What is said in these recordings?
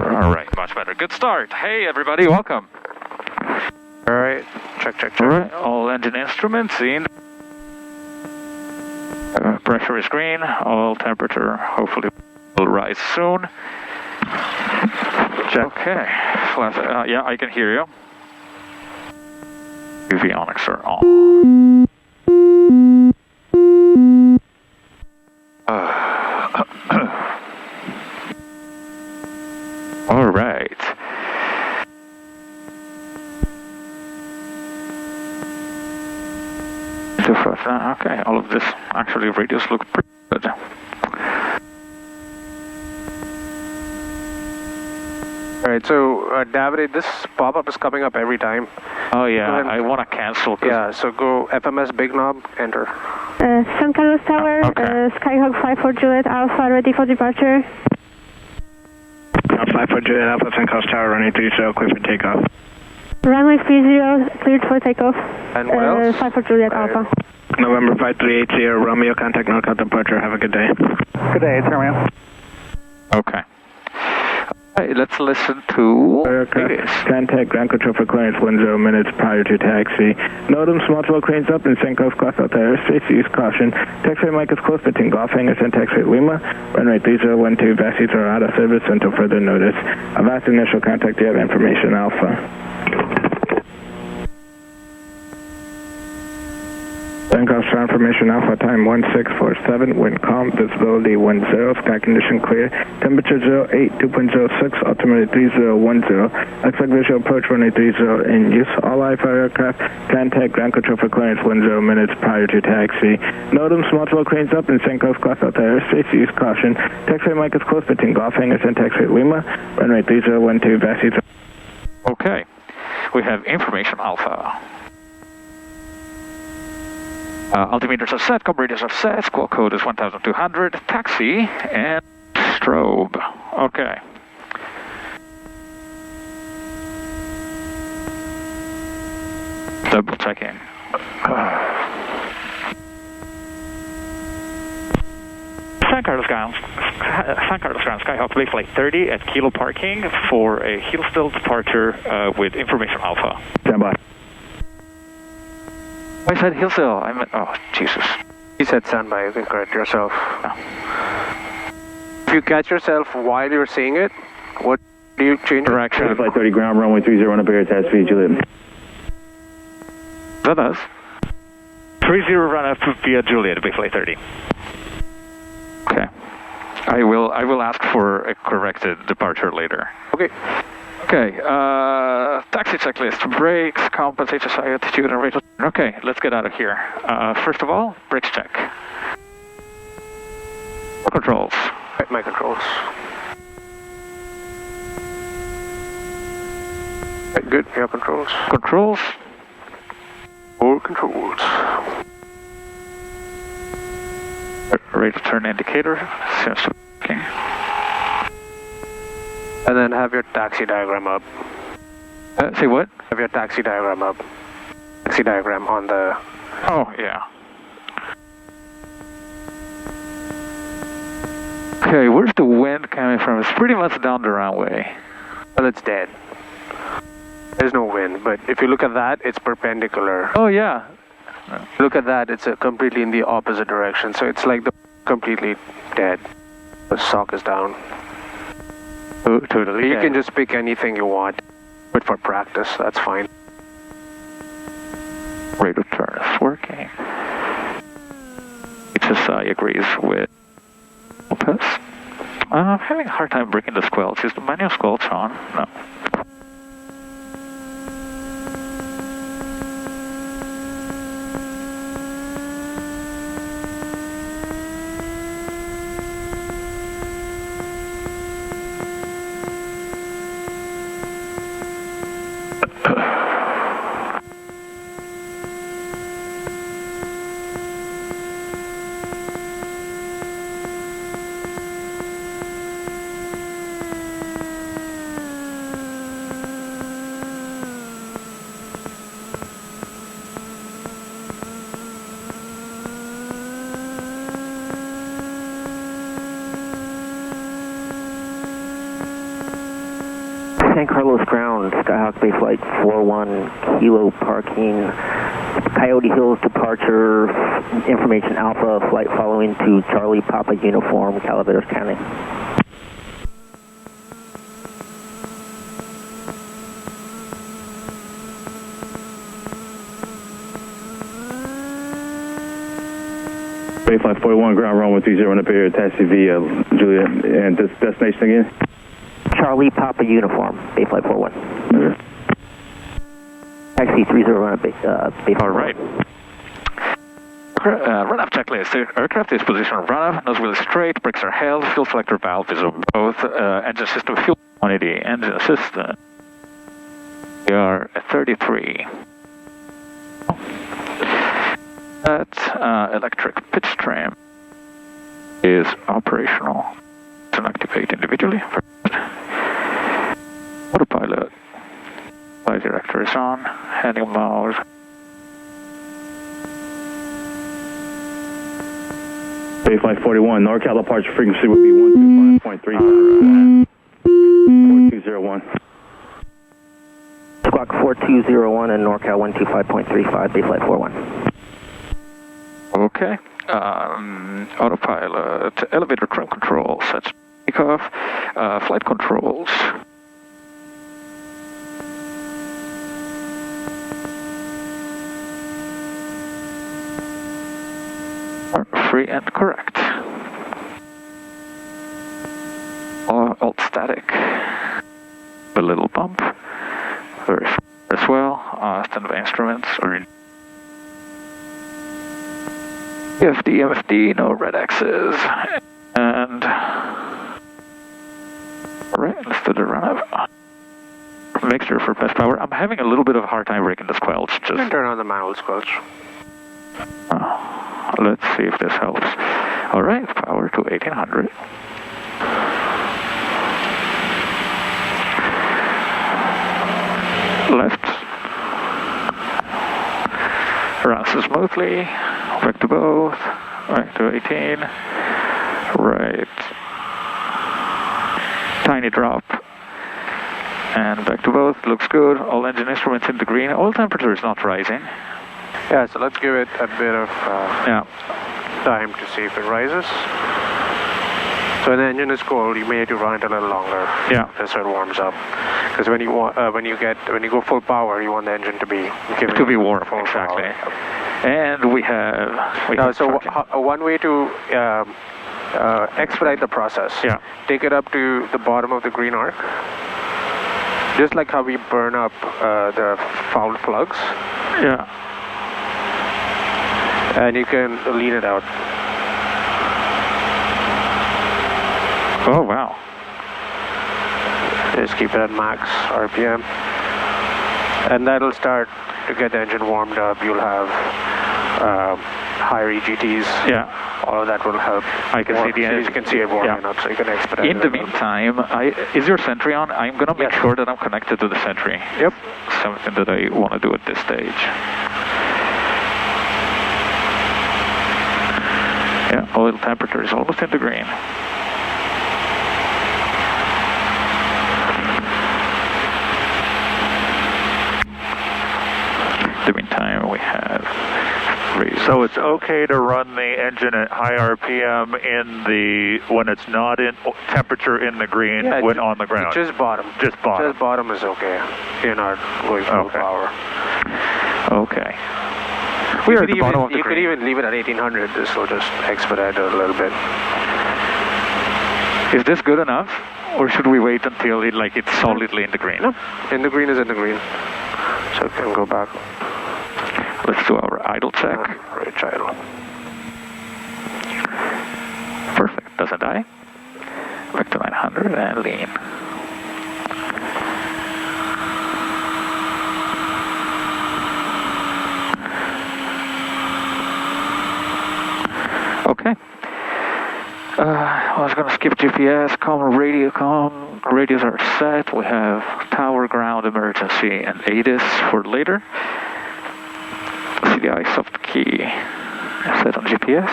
All right, much better. Good start. Hey, everybody, welcome. All right, check. All right, all engine instruments in. Pressure is green. Oil temperature hopefully will rise soon. Check. Okay. Yeah, I can hear you. Avionics are on. All right. Okay, all of this actually radios look pretty good. Alright, so David, this pop-up is coming up every time. Oh yeah, I want to cancel. Yeah, so go FMS big knob, enter. San Carlos Tower, okay. Skyhawk 5 for Juliet Alpha, ready for departure. 5 for Juliet Alpha, San Carlos Tower, running 30, clear for takeoff. Runway 30, cleared for takeoff. And what else? 5 for Juliet Alpha. November 5380, Romeo, contact NorCal departure, have a good day. Good day, it's Romeo. Okay. Alright, let's listen to Contact ground control for clearance 10 minutes prior to taxi. NOTAMs, multiple cranes up and Senkos cross out the airspace, use caution. Taxiway mic is close between Golf Hangars and Taxiway Lima. Runway 3012, Bassies are out of service until further notice. Avast initial contact, do you have information Alpha? Senkos information Alpha, time 1647, wind calm, visibility 10, sky condition clear, temperature 08, 2.06, altimeter 3010, expect visual approach runway 30 in use, all IFR aircraft, contact ground control for clearance 10 minutes prior to taxi. NOTAMs, multiple cranes up and Senkos cross out the airspace, use caution. Taxiway mic is close between Golf Hangars and Taxiway Lima, runway 3012, Bassies. Okay, we have information Alpha. Altimeters are set, comp radios are set, squawk code is 1200, taxi, and strobe. Okay. Double checking. San Carlos ground, Skyhawk Bay Flight 30 at Kilo Parking for a heel-still departure with information Alpha. Stand by. I said heel-still, I meant, oh, Jesus. He said standby, you can correct yourself. Oh. If you catch yourself while you're saying it, what do you change? Direction. Flight 30 ground, runway 30, run up air, test speed, Juliet. That does. 30 run up via Juliet, Bay Flight 30. Okay. I will ask for a corrected departure later. Okay. Okay, taxi checklist, brakes, compass, HSI, altitude, and rate. Okay, let's get out of here. First of all, brakes check. Controls, Right, my controls. Right, good, your controls. Controls. All controls. Rate of turn indicator. Seems to be working. And then have your taxi diagram up. Say what? Have your taxi diagram up. Taxi diagram on the... Oh, yeah. Okay, where's the wind coming from? It's pretty much down the runway. Well, it's dead. There's no wind, but if you look at that, it's perpendicular. Oh, yeah. Look at that, it's completely in the opposite direction, so it's like the completely dead. The sock is down. Totally. You can just pick anything you want, but for practice, that's fine. Rate of turn is working. HSI agrees with Lopez. I'm having a hard time breaking the squelch. Is the manual squelch on? No. San Carlos ground, Skyhawk Base Flight 41, Kilo parking, Coyote Hills departure, information Alpha, flight following to Charlie Papa Uniform, Calaveras County. Bay Flight 41, ground runway 30 up here, taxi via Juliet, and this destination again? Charlie Papa Uniform, Bay Flight 41. Okay. Taxi 30 run up Bay Flight. All right. Run-up checklist. The aircraft is positioned run-up, nose wheel is straight, brakes are held, fuel selector valve is on both, engine system fuel quantity, engine system. We are at 33. That electric pitch trim is operational. To activate individually. Autopilot. Flight director is on. Handling mode. Bay Flight 41, NorCal departure frequency would be 125.3. 4201. Squawk 4201 and NorCal 125.35, Bay Flight 41. Okay. Autopilot, elevator trim control, sets takeoff, flight controls. Are free and correct. Alt static. A little bump. Very as well. Standby instruments are MFD, no red X's, and alright, let's do the run-up. Mixture for best power. I'm having a little bit of a hard time breaking the squelch. You can turn on the manual squelch. Let's see if this helps. Alright, power to 1800. Left. Runs smoothly. Back to both, right to 18, right, tiny drop, and back to both, looks good, all engine instruments in the green, oil temperature is not rising. Yeah, so let's give it a bit of time to see if it rises. So when the engine is cold, you may have to run it a little longer. Yeah. Just so it warms up. Because when you go full power, you want the engine to be warm, exactly. Power. And we have... one way to expedite the process. Yeah. Take it up to the bottom of the green arc. Just like how we burn up the foul plugs. Yeah. And you can lean it out. Oh, wow. Just keep it at max RPM. And that'll start to get the engine warmed up. You'll have higher EGTs. Yeah. All of that will help. I can see the engine. You can see it warming up, so you can expedite it. In the meantime, is your sentry on? I'm going to make sure that I'm connected to the sentry. Yep. Something that I want to do at this stage. Yeah, oil temperature is almost in the green. In the meantime, we have so it's okay to run the engine at high RPM when it's not in temperature in the green when on the ground. Just bottom. Just bottom. Just bottom is okay. You're not going full power. Okay. We are at the bottom of the green. You could even leave it at 1800. This will just expedite it a little bit. Is this good enough, or should we wait until it's solidly in the green? No, in the green is in the green. So we can go back. Let's do our idle check. Rich idle. Perfect. Doesn't die. Back to 900 and lean. Okay. I was going to skip GPS, comm, radio comm. Radios are set. We have tower, ground, emergency, and ATIS for later. CDI soft key set on GPS.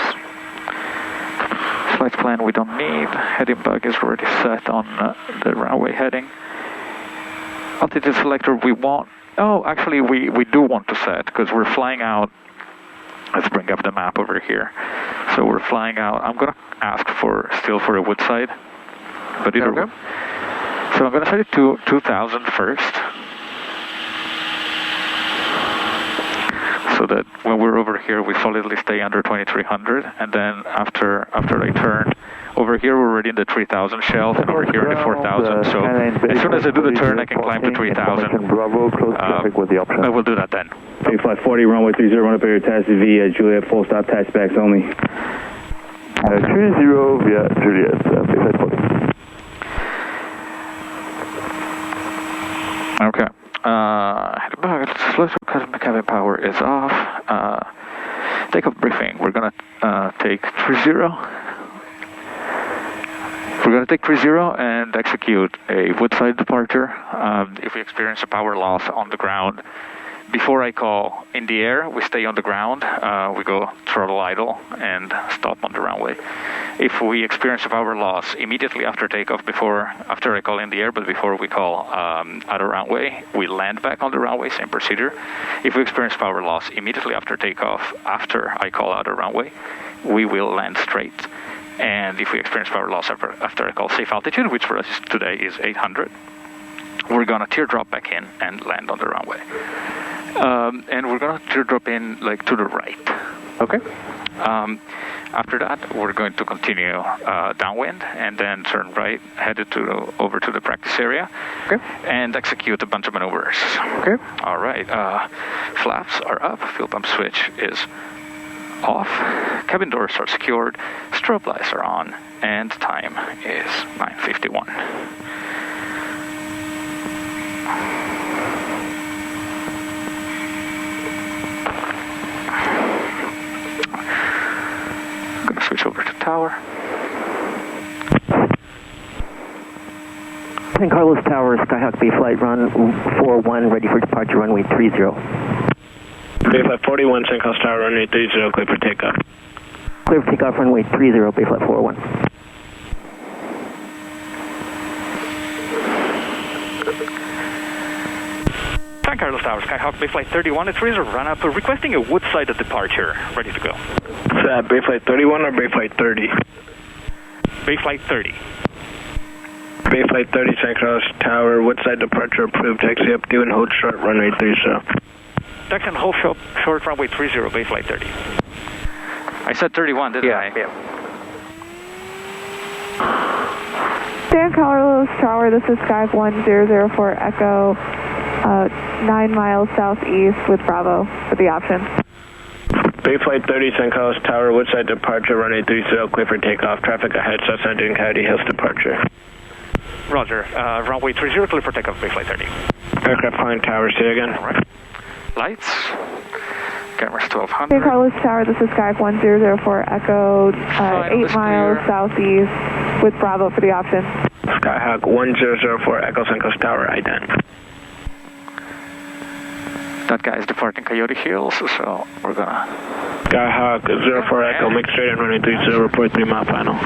Flight plan we don't need. Heading bug is already set on the runway heading. Altitude selector we want. Oh, actually we do want to set because we're flying out. Let's bring up the map over here. So we're flying out. I'm gonna ask still for a Woodside, but either way. So I'm gonna set it to 2000 first. So that when we're over here, we solidly stay under 2300, and then after I turn over here, we're already in the 3000 shelf, and over here in the 4000. So as soon as I do the turn, I can climb to 3000. Bravo, close traffic with the option. I will do that then. Flight 40, runway 30, run up here, taxi via Juliet, full stop, taxibacks only. 30 via Juliet, flight 40. Okay. Cabin power is off. Takeoff briefing. We're gonna take 30. We're gonna take 30 and execute a Woodside departure. If we experience a power loss on the ground, before I call in the air, we stay on the ground. We go throttle idle and stop on the runway. If we experience a power loss immediately after takeoff, after I call in the air, but before we call out of runway, we land back on the runway, same procedure. If we experience power loss immediately after takeoff, after I call out of runway, we will land straight. And if we experience power loss after I call safe altitude, which for us today is 800, we're gonna teardrop back in and land on the runway. And we're gonna teardrop in to the right. Okay. After that, we're going to continue downwind and then turn right, headed over to the practice area, okay, and execute a bunch of maneuvers. Okay. All right. Flaps are up. Fuel pump switch is off. Cabin doors are secured. Strobe lights are on, and time is 9:51. I'm going to switch over to tower. San Carlos Tower, Skyhawk Bay Flight Run 41, ready for departure, runway 30. Bay Flight 41, San Carlos Tower, runway 30, clear for takeoff. Clear for takeoff, runway 30, Bay Flight 41. San Carlos Tower, Skyhawk Bay Flight 31, it's Razor run up, requesting a Woodside at departure. Ready to go. Is that Bay Flight 31 or Bay Flight 30? Bay Flight 30. Bay Flight 30, San Carlos Tower, Woodside departure approved. Taxi up, do and hold short, runway 30. Taxi and hold short, runway 30, Bay Flight 30. I said 31, didn't I? Yeah. San Carlos Tower, this is Sky 1004 Echo, 9 miles southeast with Bravo for the option. Bay Flight 30, St. Carlos Tower, Woodside departure, runway 30, clear for takeoff. Traffic ahead, southbound doing Coyote Hills departure. Roger. Runway 30, clear for takeoff, Bay Flight 30. Aircraft flying tower, say again. All right. Lights. Cameras St. 1200. Carlos Tower, this is Skype 1004 Echo, 8 miles southeast with Bravo for the option. Skyhawk 1004 Echo, St. Carlos Tower, ident. That guy is departing Coyote Hills, so we're gonna... Skyhawk 04 Echo, make straight and runway 30, report 3 mile final.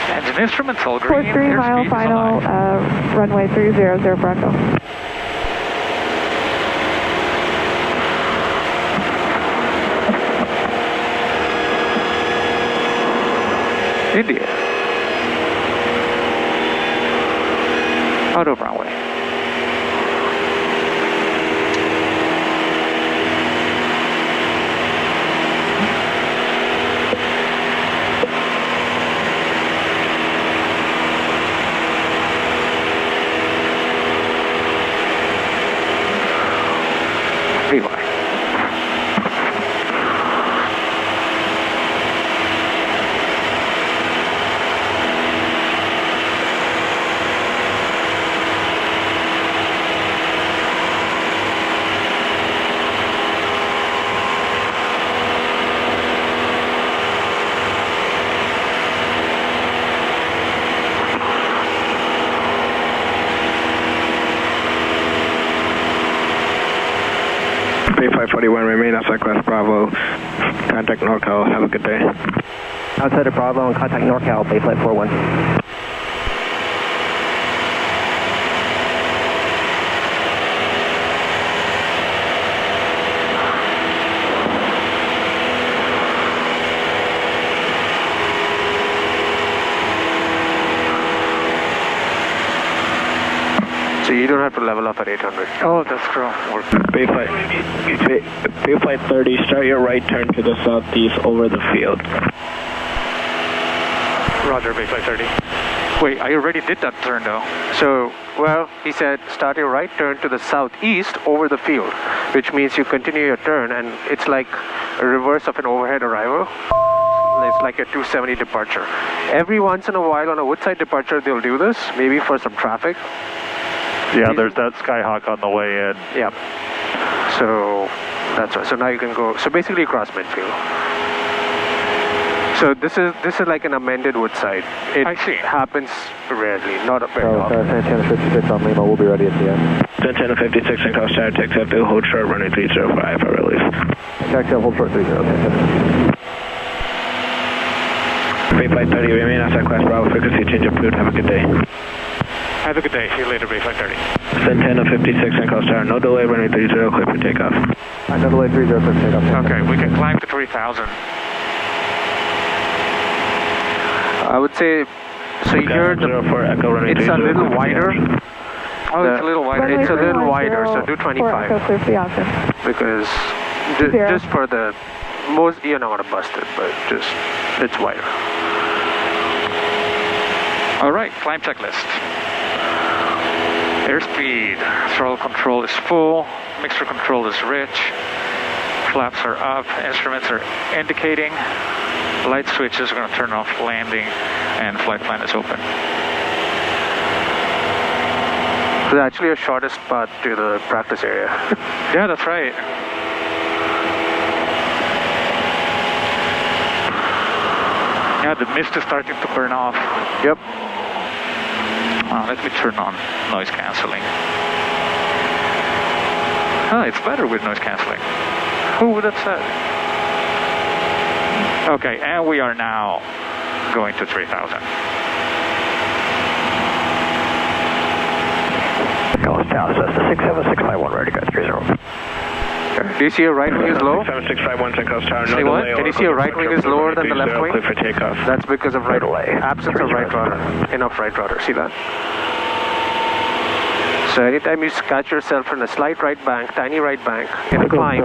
Engine instrumental, Report green, 3 mile airspeed final, runway 300 for Echo. India. Out of runway. Freeway. Bay 541, remain outside class Bravo. Contact NorCal, have a good day. Outside of Bravo and contact NorCal, Bay Flight 41. So you don't have to level up at 800. Oh, that's true. Bay Flight 30, start your right turn to the southeast over the field. Roger, Bay Flight 30. Wait, I already did that turn though. So, well, he said start your right turn to the southeast over the field, which means you continue your turn, and it's like a reverse of an overhead arrival. It's like a 270 departure. Every once in a while on a Woodside departure, they'll do this, maybe for some traffic. Yeah, there's that Skyhawk on the way in. Yeah. So that's right. So now you can go. So basically cross midfield. So this is like an amended Woodside. It I see. happens rarely, not very often. Santana 56 on Lima, we'll be ready at the end. Santana 56 and Coast Tower, takes up to hold short, runway 305 for release. Taxi hold short 30, okay. Bay Flight 30, remain outside class Bravo, frequency change approved, have a good day. Have a good day. See you later, Bay Flight 30. Santana 56 and Coast Tower, no delay, runway 30, clear for takeoff. No delay 30, clear for takeoff. Okay, we can climb to 3,000. I would say, so here it's a little wider. Oh, it's a little wider. It's a little wider, so do 25. Because just for the most, you're not going to bust it, but just, it's wider. All right, climb checklist. Airspeed, throttle control is full, mixture control is rich, flaps are up, instruments are indicating, light switches are going to turn off landing, and flight plan is open. It's actually a shortest path to the practice area. Yeah, that's right. Yeah, the mist is starting to burn off. Yep. Let me turn on noise cancelling. It's better with noise cancelling. Who would have said? Okay, and we are now going to 3,000. Dallas Tower, Cessna 67651, ready to go 30. Do you see a right wing is low? 7651 St. Coast Tower, no Say what? delay. Can you see a right wing is lower than the left wing? Clear for takeoff. That's because of absence of right rudder. Enough right rudder. See that? So anytime you catch yourself in a slight right bank, tiny right bank, in a climb,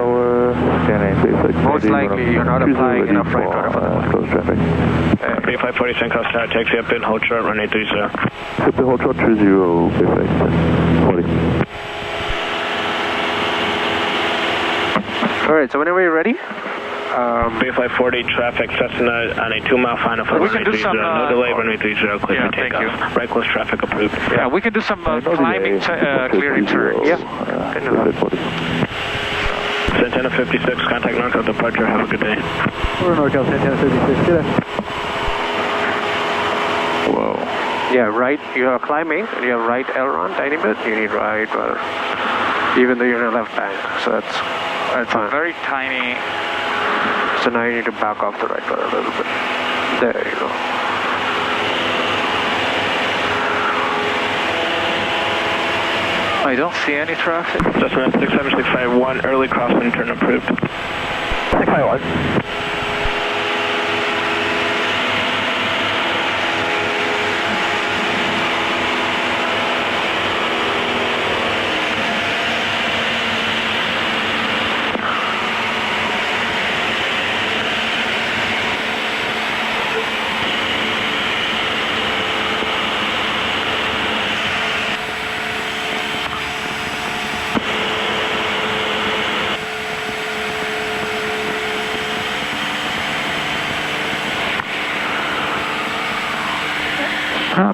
most likely you're not applying enough right rudder for the climb. Bay 540 St. Coast Tower, taxi up and hold short, runway 30. Hold short 30, Bay 540. Alright, so whenever you're ready, Bayflight 40 traffic, Cessna on a 2 mile final for we can do 30. some, no delay, runway 30, clear for thank takeoff. you. Right close traffic approved. Yeah, we can do some climbing, clearing turns. Yeah. Santana 56, contact NorCal departure, have a good day. We're NorCal, Santana 56, good day. Whoa. Yeah, right, you are climbing, and you have right aileron, tiny bit, you need right rudder. Even though you're in a left bank, so that's fine. Very tiny. So now you need to back off the right rudder a little bit. There you go. I don't see any traffic. Cessna 67651, early crosswind turn approved. 651.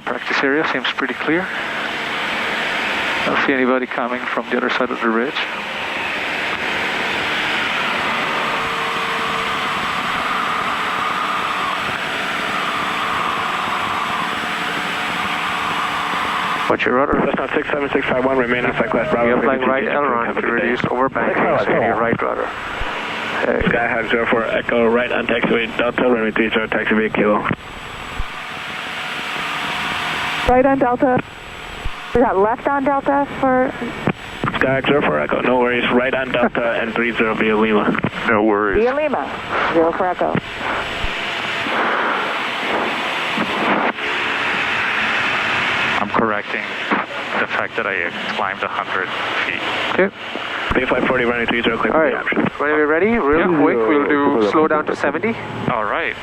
Practice area seems pretty clear. Don't see anybody coming from the other side of the ridge. What's your rudder? That's not 67651, remain outside class Bravo. You're flying right aileron to reduce overbanking, so you need right rudder. Skyhawk 04 Echo, right on taxiway Delta, runway 30, taxiway Kilo. Right on Delta. We got left on Delta for... Skyhawk 04 Echo, no worries, right on Delta and 30 via Lima. No worries. Via Lima, 0 for Echo. I'm correcting the fact that I climbed 100 feet. Okay. Bayflight 40, runway 30, clear for the option. When we're ready, real quick, we'll do slow down to 70. All right.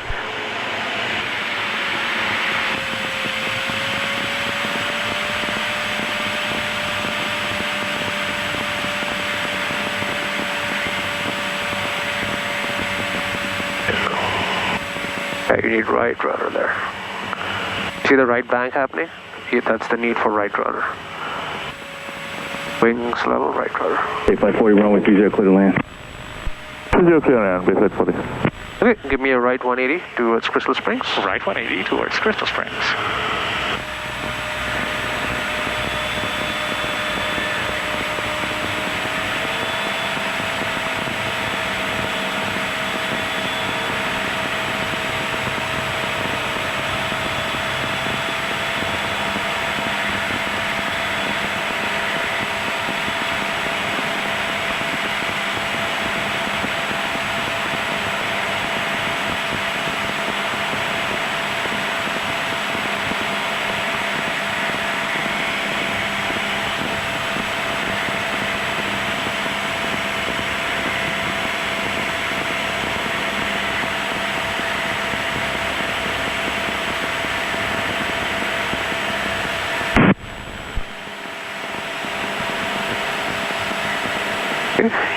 Okay, you need right rudder there. See the right bank happening? Yeah, that's the need for right rudder. Wings level, right rudder. Bayflight 40, runway 30, clear to land. 30 clear land, Bayflight 40. Okay, give me a right 180 towards Crystal Springs. Right 180 towards Crystal Springs.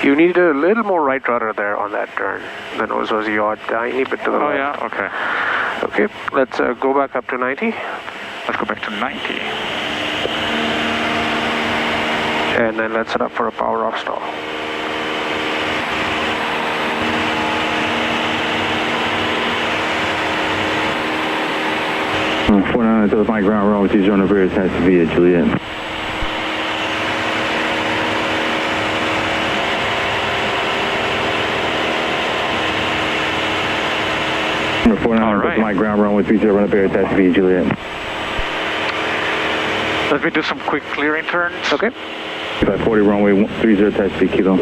You need a little more right rudder there on that turn. Then it was your tiny bit to the left. Yeah, okay. Okay, let's go back up to 90. Let's go back to 90. And then let's set up for a power off stall. Mm, 49 to the my ground runway 30 on the rear, taxi via Juliet. Number 49 to my ground runway 30 run up air, taxi via Juliet. Let me do some quick clearing turns. Okay. 40 runway 30 taxi Kilo.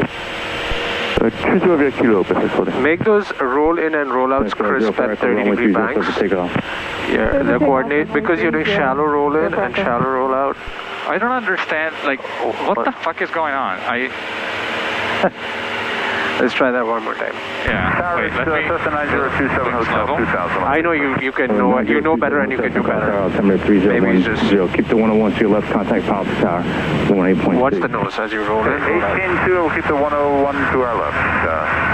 20 via Kilo, Bayflight 40. Make those roll in and roll outs crisp at 30-degree banks. Yeah, the coordinate, because you're doing shallow roll in and shallow roll out. I don't understand, like, what the fuck is going on? Let's try that one more time. Yeah, wait, let me... I know you can know, you know better and you can do better. Maybe it's just... Keep the 101 to your left, contact Palo Alto Tower, 18.6. Watch the nose as you roll in. 18-2, we'll keep the 101 to our left,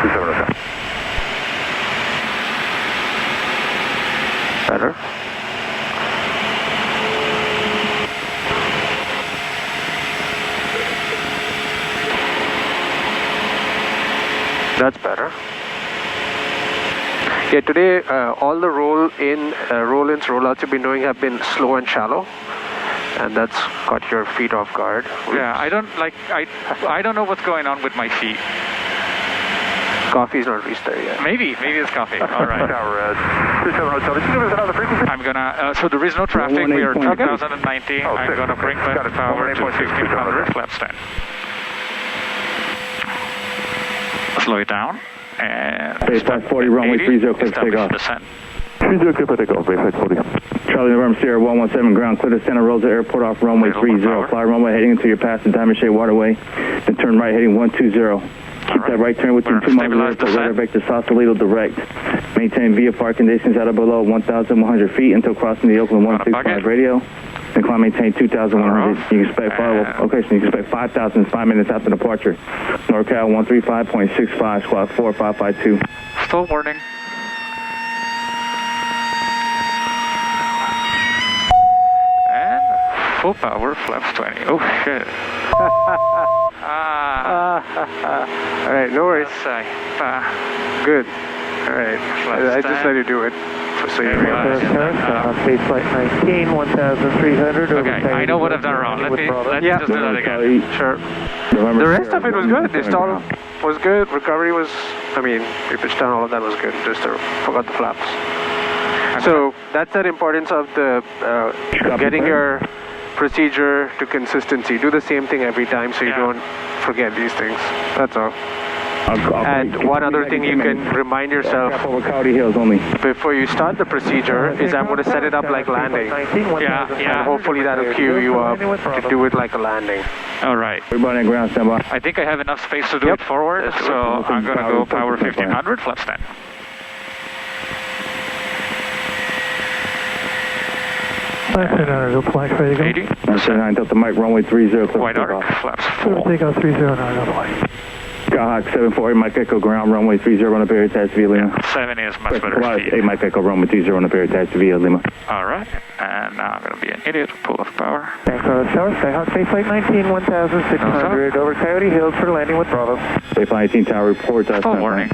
2707. Better. That's better. Yeah, today all the roll-ins, rollouts you've been doing have been slow and shallow, and that's caught your feet off guard. Yeah, I don't know what's going on with my feet. Coffee's not reached there yet. Maybe it's coffee. All right. I'm gonna. So there is no traffic. We are 2090. I'm gonna bring back the power to 1500 flaps 10. Slow it down. And baseline 40, runway 30, clear for takeoff. 30 clear for takeoff, baseline 40. Charlie November Sierra 117 ground, clear to Santa Rosa Airport off runway 30, fly runway heading into your path to Diamond Shade Waterway, then turn right heading 120. Keep that right turn within 2 miles of the airport, radar vector Sausalito direct. Maintain VFR conditions at or below 1,100 feet until crossing the Oakland 165 radio. And climb maintain 2,100. You can expect follow-up location. You can expect 5,000 5 minutes after departure. NorCal 135.65, squawk 4552. Stall warning. And full power, flaps 20. Oh shit. All right, no worries. Good. All right, I just let you do it. So you realize. Base flight 19, 1,300. Okay, I know what I've done wrong. Let's just do that again. Sure. The rest of it was good. The stall was good. Recovery was, I mean, we pitched down, all of that was good. Just forgot the flaps. So that's the importance of the getting your procedure to consistency. Do the same thing every time so you don't forget these things. That's all. And one other thing you can remind yourself before you start the procedure is I'm going to set it up like landing. And hopefully that'll cue you up to do it like a landing. All right. Everybody on ground, stand by. I think I have enough space to do it forward, so I'm going to go power 1500, flaps 10. Go flight ready to go. 80. 9 Delta Mike, runway 30, clear White arc, flaps 4. Takeoff 309, go flight. Skyhawk 748, Mike Echo ground, runway 30, run up air, attached to Lima. 7 is much better speed. 8 Mike Echo, runway 30, run up air, attached to Lima. All right, and now I'm going to be an idiot, pull off power. Thanks, Tower, Skyhawk, base flight 19, 1,600, over Coyote Hills for landing with Bravo. Base flight 19, tower report. Full warning.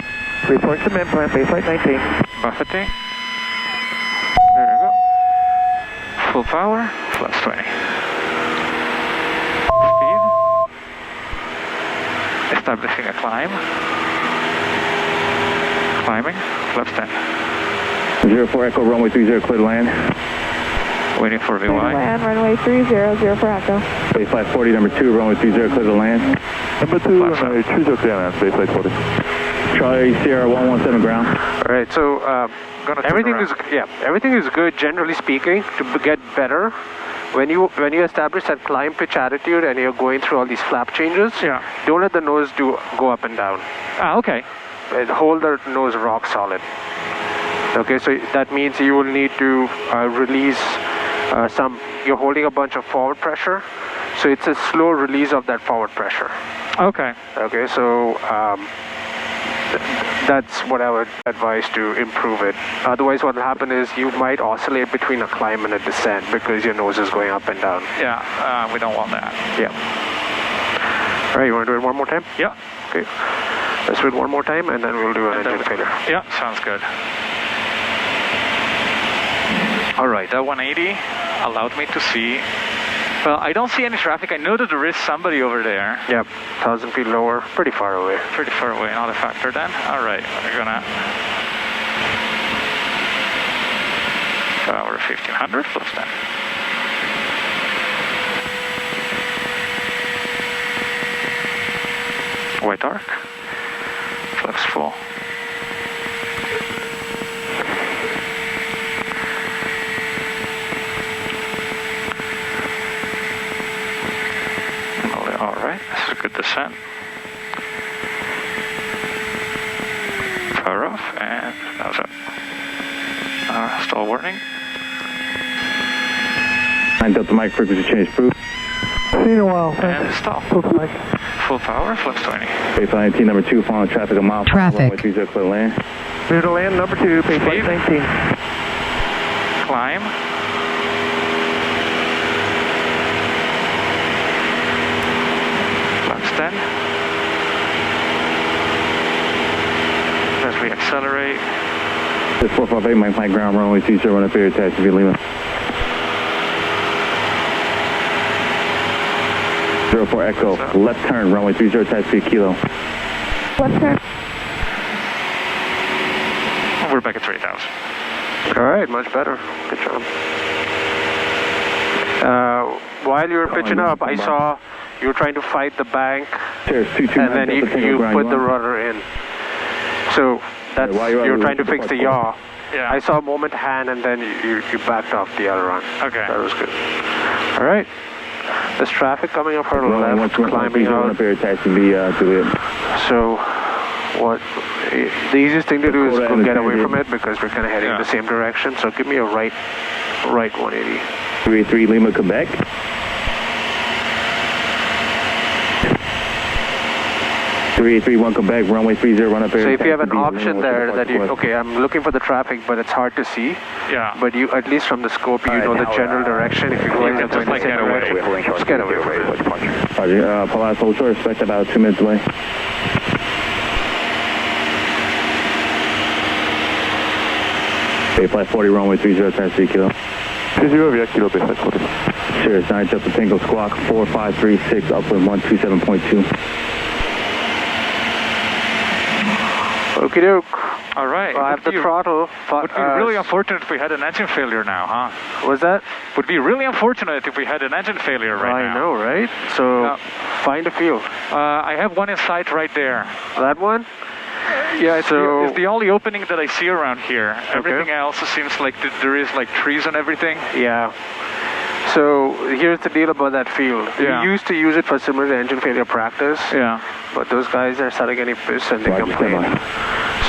Report to mid-plant, base flight 19. Buffeting. There you go. Full power, flaps 20. Speed. Establishing a climb. Climbing, flaps 10. 04 Echo, runway 30, clear to land. Waiting for VY. Land, runway 30, 0 for Echo. Base flight 40, number 2, runway 30, clear to land. Number 2, runway 30, clear to land, base flight 40. Charlie Sierra 117 ground. All right, so everything is good generally speaking. To get better, when you establish that climb pitch attitude and you're going through all these flap changes, don't let the nose go up and down. Okay. Hold the nose rock solid. Okay, so that means you will need to release you're holding a bunch of forward pressure, so it's a slow release of that forward pressure. Okay. Okay, so that's what I would advise to improve it. Otherwise, what will happen is you might oscillate between a climb and a descent because your nose is going up and down. Yeah, we don't want that. Yeah. All right, you want to do it one more time? Yeah. Okay. Let's do it one more time and then we'll do an engine failure. Yeah, sounds good. All right, that 180 allowed me to see. Well, I don't see any traffic. I know that there is somebody over there. Yep, 1,000 feet lower, pretty far away. Pretty far away, not a factor then. All right, we're gonna power 1500 plus 10. White arc, flaps full. Alright, this is a good descent. Power off, and that was it. Stall warning. 9 Delta Mike, frequency change approved. Seen a while, and stall. Full power, flaps 20. Base 19, number 2, following traffic a mile. Traffic. Runway 30, clear to land. Clear to land, number 2, base flight 19. climb. Flaps 10. As we accelerate. This 458, Mike Mike ground, runway 30, run up here, attached to Lima. 04 Echo, left turn, runway 30, attached to Kilo. Left turn. We're back at 3,000. All right, much better. Good job. While you were pitching up, I saw you were trying to fight the bank, and then you put the rudder in. So that's you're trying to fix the yaw. Yeah. I saw a moment hand, and then you backed off the aileron. Okay. That was good. All right. There's traffic coming up our left, climbing out. So what? The easiest thing to do is go get away from it because we're kind of heading in the same direction. So give me a right 180. 383 Lima, Quebec. One Quebec, runway 30, run up here. So if you have an option there that you, okay, I'm looking for the traffic, but it's hard to see. Yeah. But you, at least from the scope, you know the general direction. If you're going in the same direction, just get away from it. Roger, Palo Alto, short, expect about 2 minutes away. Flight 40, runway 30, times 3 kilo. 30 via kilo, flight 40. Cheers, 9 Delta Tango Squawk, 4536, upwind 127.2. Okie doke. All right. I have the throttle. Would be really unfortunate if we had an engine failure now, huh? Was that? Would be really unfortunate if we had an engine failure right now. I know, right? So find a field. I have one in sight right there. That one? Yeah, it's the only opening that I see around here. Everything else seems like there is like trees and everything. Yeah. So here's the deal about that field. We used to use it for similar to engine failure practice. Yeah. But those guys are starting getting pissed and they complain.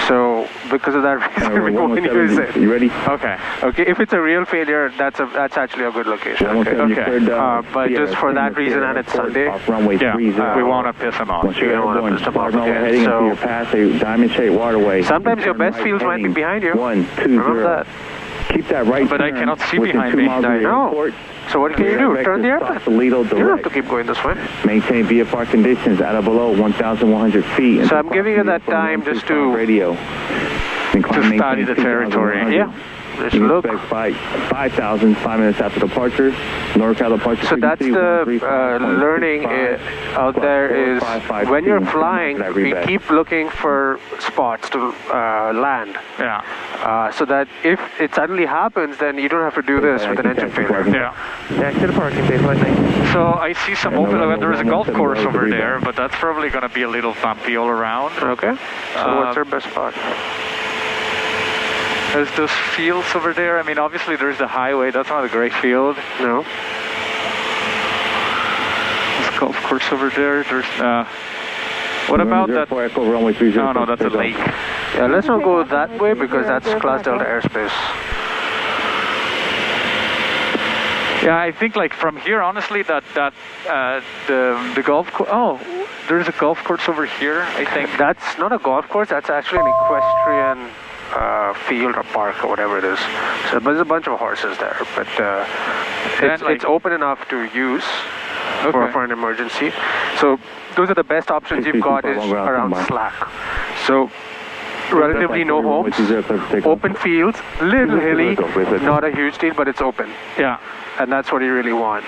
So because of that reason, we won't use it. You ready? Okay. Okay. If it's a real failure, that's actually a good location. Okay. But just for that reason, and it's Sunday. We want to piss them off. You don't want to piss them off again. So your path, a diamond-shaped waterway. Sometimes your best fields might be behind you. 120. Remember that. Keep that right. But I cannot see behind me. I know. So what can you do? Turn the airplane. You don't have to keep going this way. Maintain VFR conditions at or below 1,100 feet. So I'm giving you that time just to radio. To study the territory. Yeah. Just you look. expect 5,000, 5 minutes after departure. NorCal departure. So that's the learning out there is when you're flying, you keep looking for spots to land. Yeah. So that if it suddenly happens, then you don't have to do this with an engine failure. Yeah. Back to the parking base, flight 19. So I see some open, there is a golf course over there, but that's probably going to be a little bumpy all around. Okay. So what's our best spot? There's those fields over there. I mean, obviously there's the highway. That's not a great field. No. There's a golf course over there. There's, what about that? No, that's a lake. Yeah, let's not go that way because that's Class Delta airspace. Yeah, I think like from here, honestly, the golf course. Oh, there's a golf course over here. I think that's not a golf course. That's actually an equestrian field or park or whatever it is. So there's a bunch of horses there, but it's open enough to use for an emergency. So those are the best options you've got is around SLAC. So relatively no homes, open fields, little hilly, not a huge deal, but it's open. Yeah. And that's what you really want.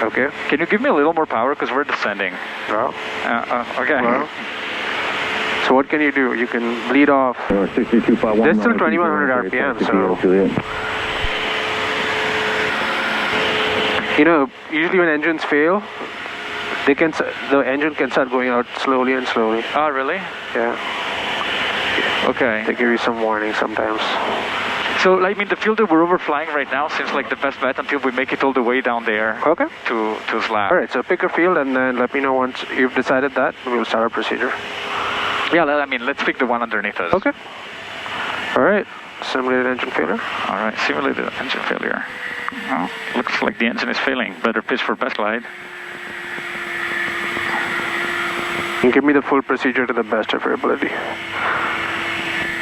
Okay. Can you give me a little more power because we're descending? Well. Okay. Well. So what can you do? You can bleed off. There's still 2,100 RPM, so... You know, usually when engines fail, the engine can start going out slowly and slowly. Oh, really? Yeah. Okay. They give you some warning sometimes. So, I mean, the field that we're overflying right now seems like the best bet until we make it all the way down there. Okay. To SLAC. All right, so pick a field and then let me know once you've decided that. We'll start our procedure. Yeah, I mean, let's pick the one underneath us. Okay. All right. Simulated engine failure. All right, simulated engine failure. Oh, looks like the engine is failing. Better pitch for best glide. And give me the full procedure to the best of your ability.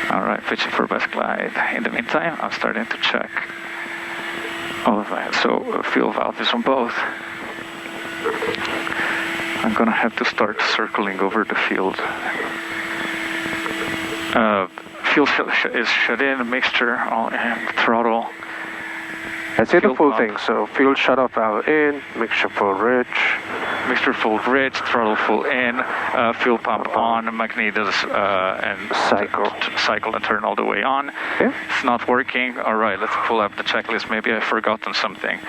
All right, pitching for best glide. In the meantime, I'm starting to check All right, so fuel valve is on both. I'm gonna have to start circling over the field. Fuel is shut in, mixture on, and throttle. I say the full pump. thing, so fuel shut off valve in, mixture full rich. Mixture full rich, throttle full in, fuel pump on, magnetos and cycle and turn all the way on. Okay. It's not working. All right, let's pull up the checklist. Maybe I've forgotten something.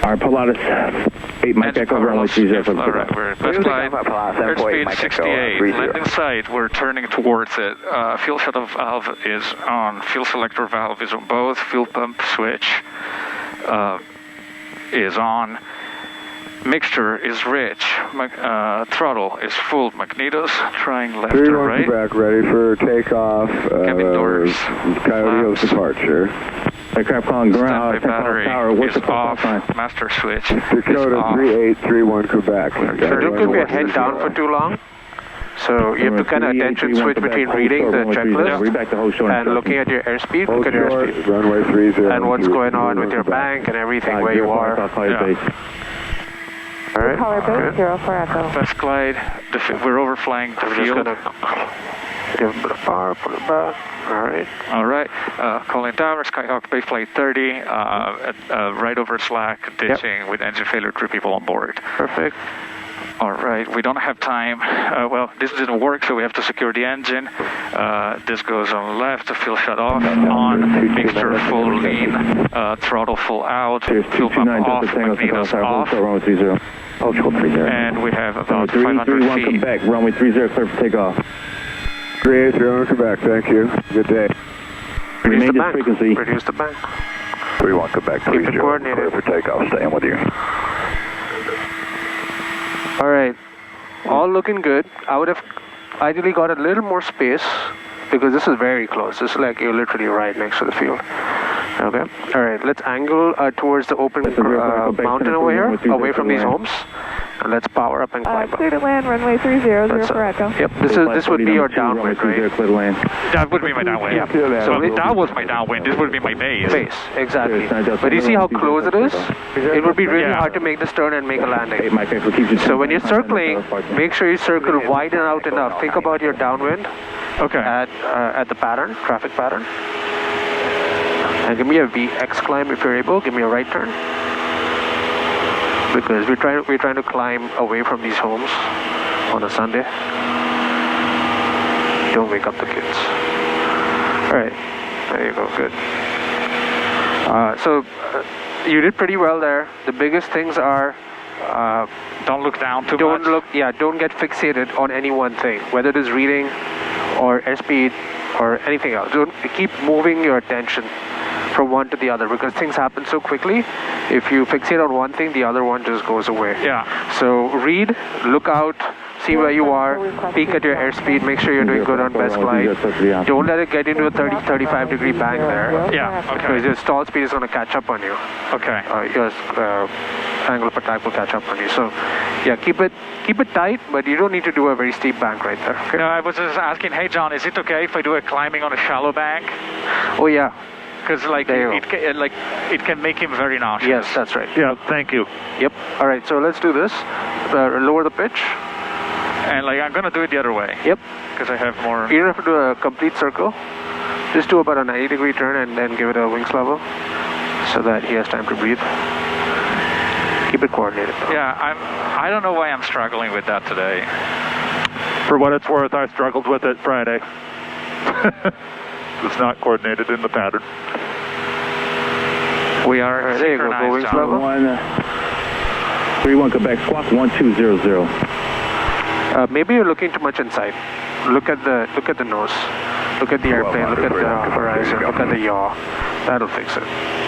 All right, Palo Alto 8 Mike Echo, runway 30. All right, we're at best glide. Airspeed 68. Landing site, we're turning towards it. Fuel shut-off valve is on. Fuel selector valve is on both. Fuel pump switch is on. Mixture is rich. Throttle is full. Magnetos trying left to right. Back, ready for takeoff. Cabin doors. Coyote Hills departure. Aircraft calling ground. Standby battery tower. What's is the off. line? Master switch Dakota is off. 3831 Quebec. Don't keep your head down for too long. So you have to kind of attention switch between reading the checklist and looking at your airspeed, look at your airspeed, runway 30, and what's going on with your bank and everything, where you are. All right. Caller base 04 Echo. Best glide. We're overflying the I'm just field. gonna give a bit of power, pull it back. All right. All right. Calling tower, Skyhawk Bay Flight 30, right over SLAC, ditching with engine failure, 3 people on board. Perfect. All right, we don't have time. Well, this didn't work, so we have to secure the engine. This goes on left, fuel shut off, on, mixture full lean, throttle full out, fuel pump off, magnetos off. And we have about 500 feet. Come back, runway 30, clear for takeoff. 3831 Quebec, thank you. Good day. Reduce the bank. Reduce the bank. 31 Quebec, 30, Keep it coordinated. clear for takeoff, staying with you. All right, all looking good. I would have ideally got a little more space because this is very close. This is like you're literally right next to the field. Okay. All right, let's angle towards the open mountain over here, away from these homes. And let's power up and climb up. Clear to land, runway 30, 04 Echo. Yep, this would be your downwind, right? That would be my downwind. Yeah. So if that was my downwind, this would be my base. Base, exactly. But you see how close it is? It would be really hard to make this turn and make a landing. So when you're circling, make sure you circle wide and out enough. Think about your downwind. Okay. At the pattern, traffic pattern. And give me a VX climb if you're able. Give me a right turn. Because we're trying to climb away from these homes on a Sunday. Don't wake up the kids. All right, there you go, good. So you did pretty well there. The biggest things are don't look down too don't much. Don't get fixated on any one thing, whether it is reading or airspeed or anything else. Don't keep moving your attention from one to the other because things happen so quickly. If you fixate on one thing, the other one just goes away. Yeah. So read, look out, see where you are, peek at your airspeed, make sure you're doing good on best glide. Don't let it get into a 30-35 degree bank there. Yeah, okay. Because your stall speed is going to catch up on you. Okay. Your angle of attack will catch up on you. So yeah, keep it tight, but you don't need to do a very steep bank right there. Okay? No, I was just asking, hey John, is it okay if I do a climbing on a shallow bank? Oh yeah. Because like it can make him very nauseous. Yes, that's right. Yeah, thank you. Yep. All right, so let's do this. Lower the pitch. And like I'm gonna do it the other way. Yep. Because I have more. You don't have to do a complete circle. Just do about a 90-degree turn and then give it a wings level, so that he has time to breathe. Keep it coordinated though. Yeah, I don't know why I'm struggling with that today. For what it's worth, I struggled with it Friday. It's not coordinated in the pattern. We are there you go, go wings level. 31 Quebec, squawk 1200. Maybe you're looking too much inside. Look at the nose. Look at the airplane. Look at the horizon. Look at the yaw. That'll fix it.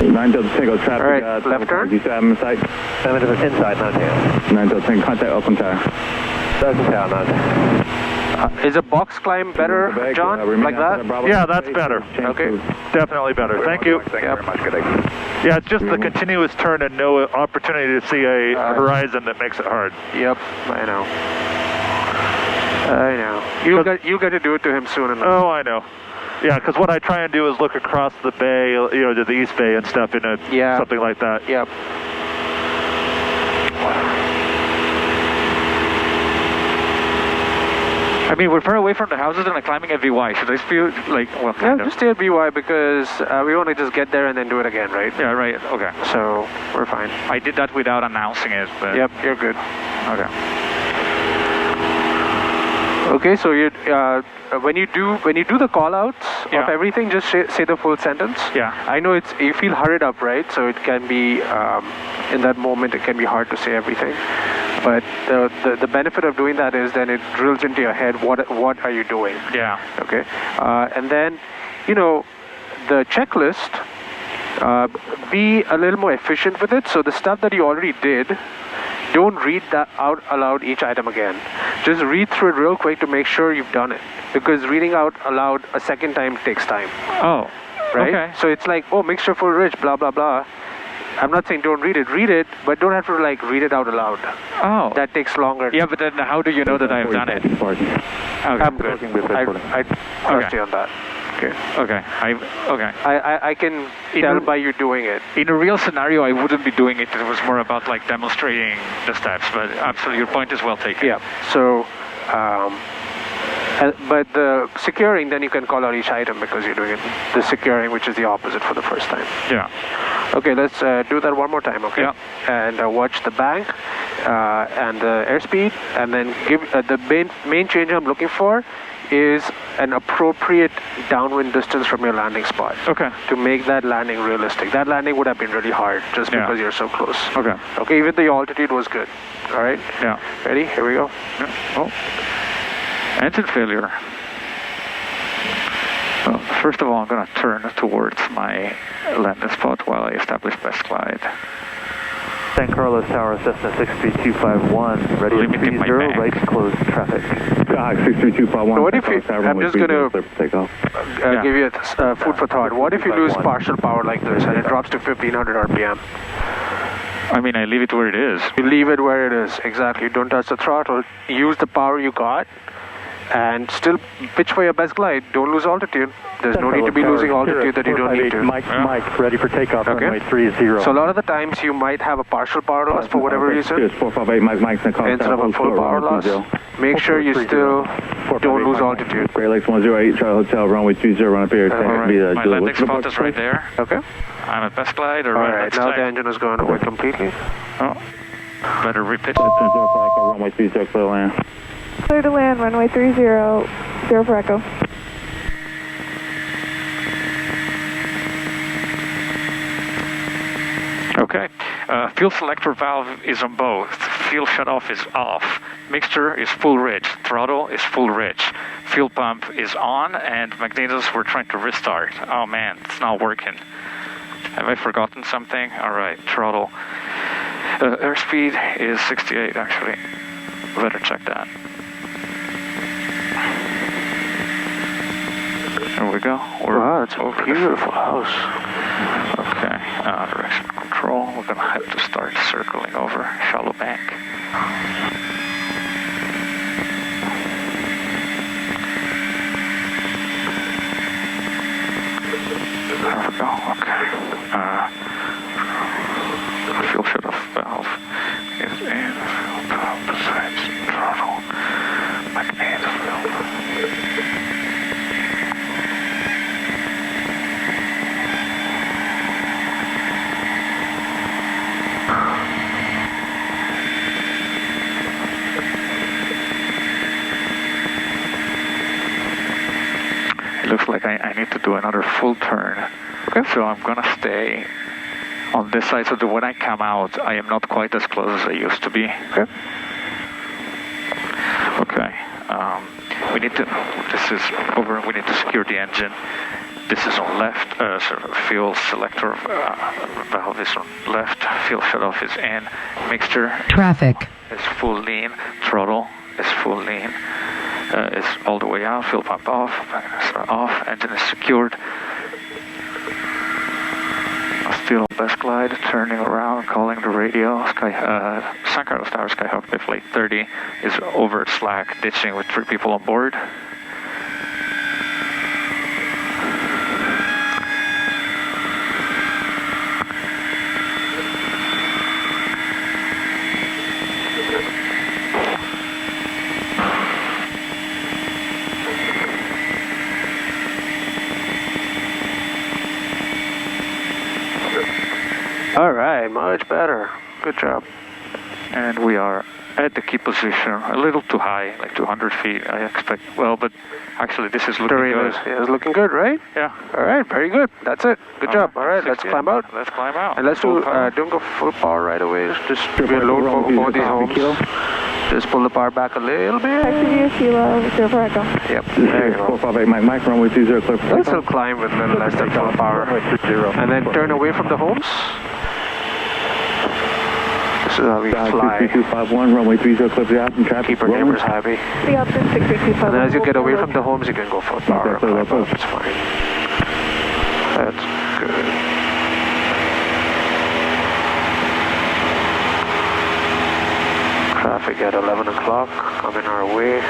9 Delta Tango traffic. All right, left turn. Do you have him in sight? Inside, not down. 9 Delta Tango, contact Oakland Tower. Doesn't sound not. Is a box climb better, John? Like that? Yeah, that's better. Okay. Definitely better. Thank you. Thank you very much. Good day. Yeah, it's just the continuous turn and no opportunity to see a horizon that makes it hard. Yep, I know. I know. You got to do it to him soon enough. Oh, I know. Yeah, because what I try and do is look across the bay, to the east bay and stuff in something like that. Yep. I mean, we're far away from the houses and I'm climbing at VY. Should I feel like, well, kind of. Just stay at VY because we want to just get there and then do it again, right? Yeah, right. Okay. So we're fine. I did that without announcing it, but... Yep, you're good. Okay. Okay, so you when you do the call outs of everything, just say the full sentence. Yeah. I know you feel hurried up, right? So it can be in that moment it can be hard to say everything. But the benefit of doing that is then it drills into your head what are you doing? Yeah. Okay. And then the checklist, be a little more efficient with it. So the stuff that you already did, don't read that out aloud each item again. Just read through it real quick to make sure you've done it. Because reading out aloud a second time takes time. Oh, right? Okay. So it's like, mixture full rich, blah, blah, blah. I'm not saying don't read it, but don't have to read it out aloud. Oh. That takes longer. Yeah, but then how do you know that I've done it? Okay. I'm good. I trust you on that. Okay. I can tell by you doing it. In a real scenario, I wouldn't be doing it. It was more about demonstrating the steps. But absolutely, your point is well taken. Yeah. So, but the securing, then you can call out each item because you're doing it. The securing, which is the opposite for the first time. Yeah. Okay, let's do that one more time. Okay. Yeah. And watch the bank and the airspeed, and then give the main change I'm looking for is an appropriate downwind distance from your landing spot. Okay. To make that landing realistic. That landing would have been really hard just because you're so close. Okay. Okay, even the altitude was good. All right? Yeah. Ready? Here we go. Yeah. Oh. Engine failure. Well, first of all, I'm going to turn towards my landing spot while I establish best glide. San Carlos Tower, Cessna 63251, ready at 30, right to close traffic. 63251. So what if I'm just going to give you a food for thought. What if you lose partial power like this and it drops to 1500 RPM? I mean, I leave it where it is. You leave it where it is, exactly. Don't touch the throttle. Use the power you got and still pitch for your best glide. Don't lose altitude. There's no need to be losing altitude that you don't need to. Mike, ready for takeoff, runway 30. So a lot of the times you might have a partial power loss for whatever reason. 458, Mike's instead of a full power loss. Make sure you still don't lose altitude. Great Lakes 108, Charlie Hotel, runway 30, run up here. My landing spot is right there. Okay. I'm at best glide or right, now the engine is going away completely. Oh. Better repitch. Runway 30, clear land. Clear to land, runway 30, 0 for Echo. Okay. Fuel selector valve is on both. Fuel shutoff is off. Mixture is full rich. Throttle is full rich. Fuel pump is on, and magnetos we're trying to restart. Oh man, it's not working. Have I forgotten something? All right, throttle. Airspeed is 68 actually. Better check that. There we go. Wow, that's a beautiful house. Okay, direction control. We're going to have to start circling over shallow bank. There we go, okay. Fuel shutoff valve is in. Besides throttle, magneto valve. Looks like I need to do another full turn. Okay. So I'm gonna stay on this side so that when I come out, I am not quite as close as I used to be. Okay. Okay. We need to, this is over, we need to secure the engine. This is on left, fuel selector valve is on left, fuel shutoff is in, mixture. Traffic. Is full lean, throttle is full lean. Is all the way out, fuel pump off, engine is secured. Still on best glide, turning around, calling the radio. San Carlos Tower, Skyhawk Bay Flight 30 is over at SLAC, ditching with 3 people on board. right, much better. Good job. And we are at the key position, a little too high, like 200 feet, I expect. Well, but actually this is looking good. It's looking good, right? Yeah. All right, very good. That's it. Good job. All right, let's climb out. Let's climb out. And let's don't go full power right away. Just be a load for both these homes. Just pull the power back a little bit. Taxi Kilo, 04 Echo. Yep, there you go. 458 Mike, runway 30, clear for Let's still climb with a little less than full power. And then turn away from the homes. This is how we fly. 251, runway 30, clear for the option traffic. Keep our neighbors happy. The option 63251. And as you get away from the homes, you can go full power. That's fine. That's good. Traffic at 11 o'clock coming our way.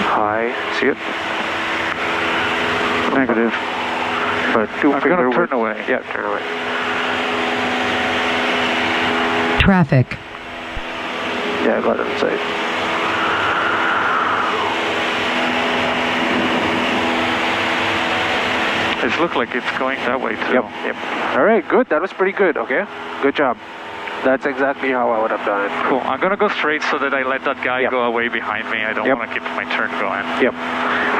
High, see it? Negative. But I'm going to turn away. Yeah, turn away. Traffic. Yeah, I got it inside. It looks like it's going that way too. Yep. All right, good. That was pretty good, okay? Good job. That's exactly how I would have done it. Cool. I'm going to go straight so that I let that guy go away behind me. I don't want to keep my turn going. Yep.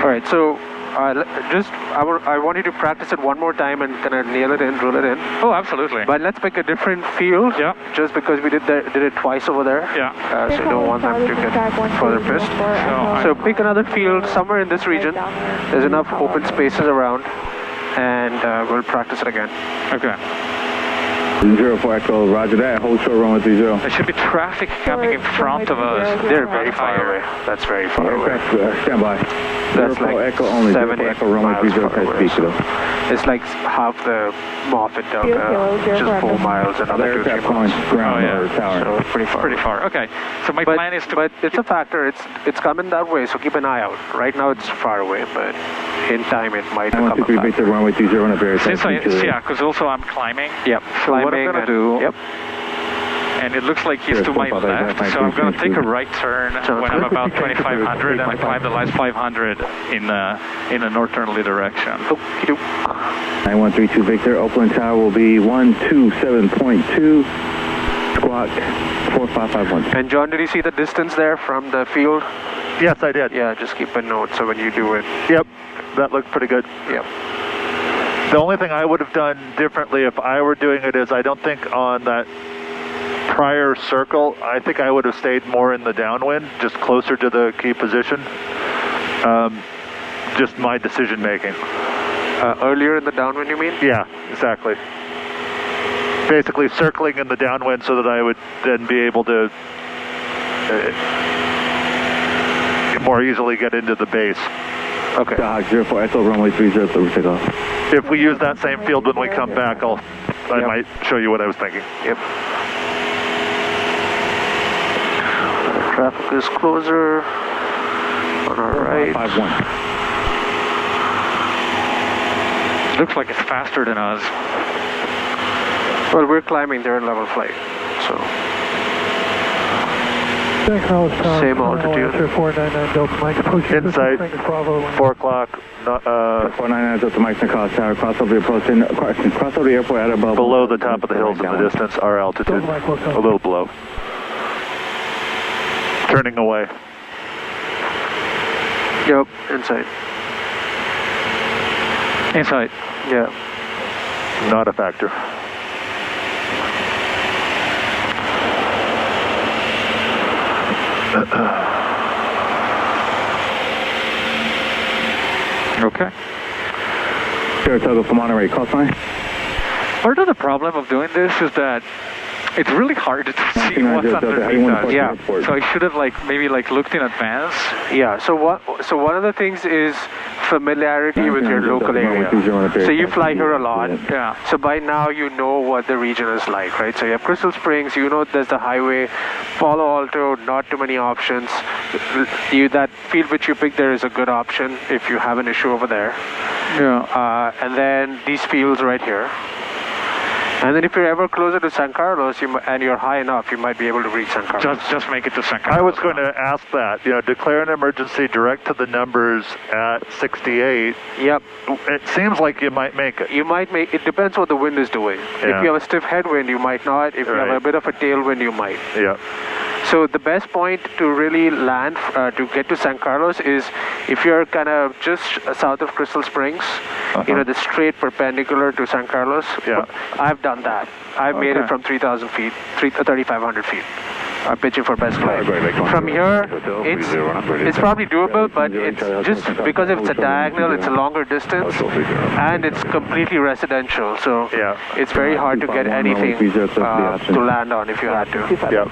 All right, so I want you to practice it one more time and kind of nail it in, drill it in. Oh, absolutely. But let's pick a different field. Yeah. Just because we did it twice over there. Yeah. So you don't want them to get further pissed. So pick another field somewhere in this region. There's enough open spaces around, and we'll practice it again. Okay. 04 Echo, roger that. Hold short runway 30. There should be traffic coming in front of us. They're very far away. That's very far away. Stand by. That's like Echo only. 7, 8 Echo runway 30. It's like half the Moffett Delta, just 4 miles, another 2-3 miles. Tower. So pretty far. Pretty far. Okay. So my plan is to. But it's a factor. It's coming that way. So keep an eye out. Right now it's far away, but in time it might come back. Victor runway 30 on a very. Yeah, because also I'm climbing. Yep. So what I'm going to do. Yep. And it looks like he's to my left, so I'm going to take a right turn when I'm about 2,500 and climb the last 500 in a northerly direction. 9132 Victor, Oakland Tower will be 127.2, squawk 4551. And John, did you see the distance there from the field? Yes, I did. Yeah, just keep a note so when you do it. Yep, that looked pretty good. Yep. The only thing I would have done differently if I were doing it is I don't think on that prior circle, I think I would have stayed more in the downwind, just closer to the key position. Just my decision making. Earlier in the downwind, you mean? Yeah, exactly. Basically circling in the downwind so that I would then be able to more easily get into the base. Okay. 04 Echo runway 30, clear for takeoff. If we use that same field when we come back, I might show you what I was thinking. Yep. Traffic is closer on our right. 51. Looks like it's faster than us. Well, we're climbing their level flight, so same altitude. 499 Delta Mike, Insight, 4 o'clock. 499 Delta Mike, Nicole Tower, cross over the approach, cross over the airport at above. Below the top of the hills in the distance, our altitude, a little below. Turning away. Yep, inside. Inside. Yeah. Not a factor. Okay. Saratoga from Monterey, call sign. Part of the problem of doing this is that it's really hard to see what's underneath us. Yeah. So I should have maybe looked in advance. Yeah. So one of the things is familiarity with your local area. So you fly here a lot. Yeah. So by now you know what the region is like, right? So you have Crystal Springs. You know there's the highway. Palo Alto, not too many options. That field which you pick there is a good option if you have an issue over there. Yeah. And then these fields right here. And then if you're ever closer to San Carlos and you're high enough, you might be able to reach San Carlos. Just make it to San Carlos. I was going to ask that. Declare an emergency direct to the numbers at 68. Yep. It seems like you might make it. You might make it. Depends what the wind is doing. Yeah. If you have a stiff headwind, you might not. If you have a bit of a tailwind, you might. Yeah. So the best point to really land, to get to San Carlos, is if you're kind of just south of Crystal Springs, the straight perpendicular to San Carlos. Yeah. I've done that. I've made it from 3,000 feet, 3,500 feet. I'm pitching for best glide. From here, it's probably doable, but it's just because it's a diagonal, it's a longer distance, and it's completely residential. So it's very hard to get anything to land on if you had to.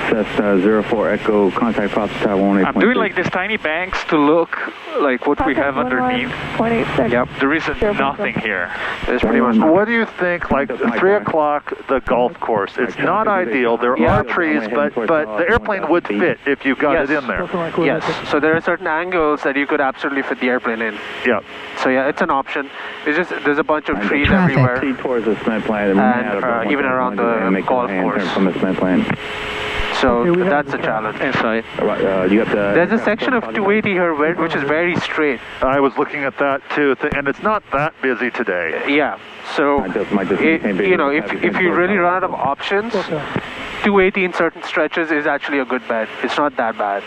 That's 04 Echo, contact process tower 18. I'm doing like these tiny banks to look like what we have underneath. 0.86. Yep, there is nothing here. There's pretty much. What do you think, like 3 o'clock, the golf course? It's not ideal. There are trees, but the airplane would fit if you got it in there. Yes, so there are certain angles that you could absolutely fit the airplane in. Yeah. So yeah, it's an option. It's just there's a bunch of trees everywhere, towards the cement plant, and even around the golf course. From the cement plant. So that's a challenge. Inside. There's a section of 280 here which is very straight. I was looking at that too, and it's not that busy today. Yeah. So if you really run out of options, 280 in certain stretches is actually a good bet. It's not that bad.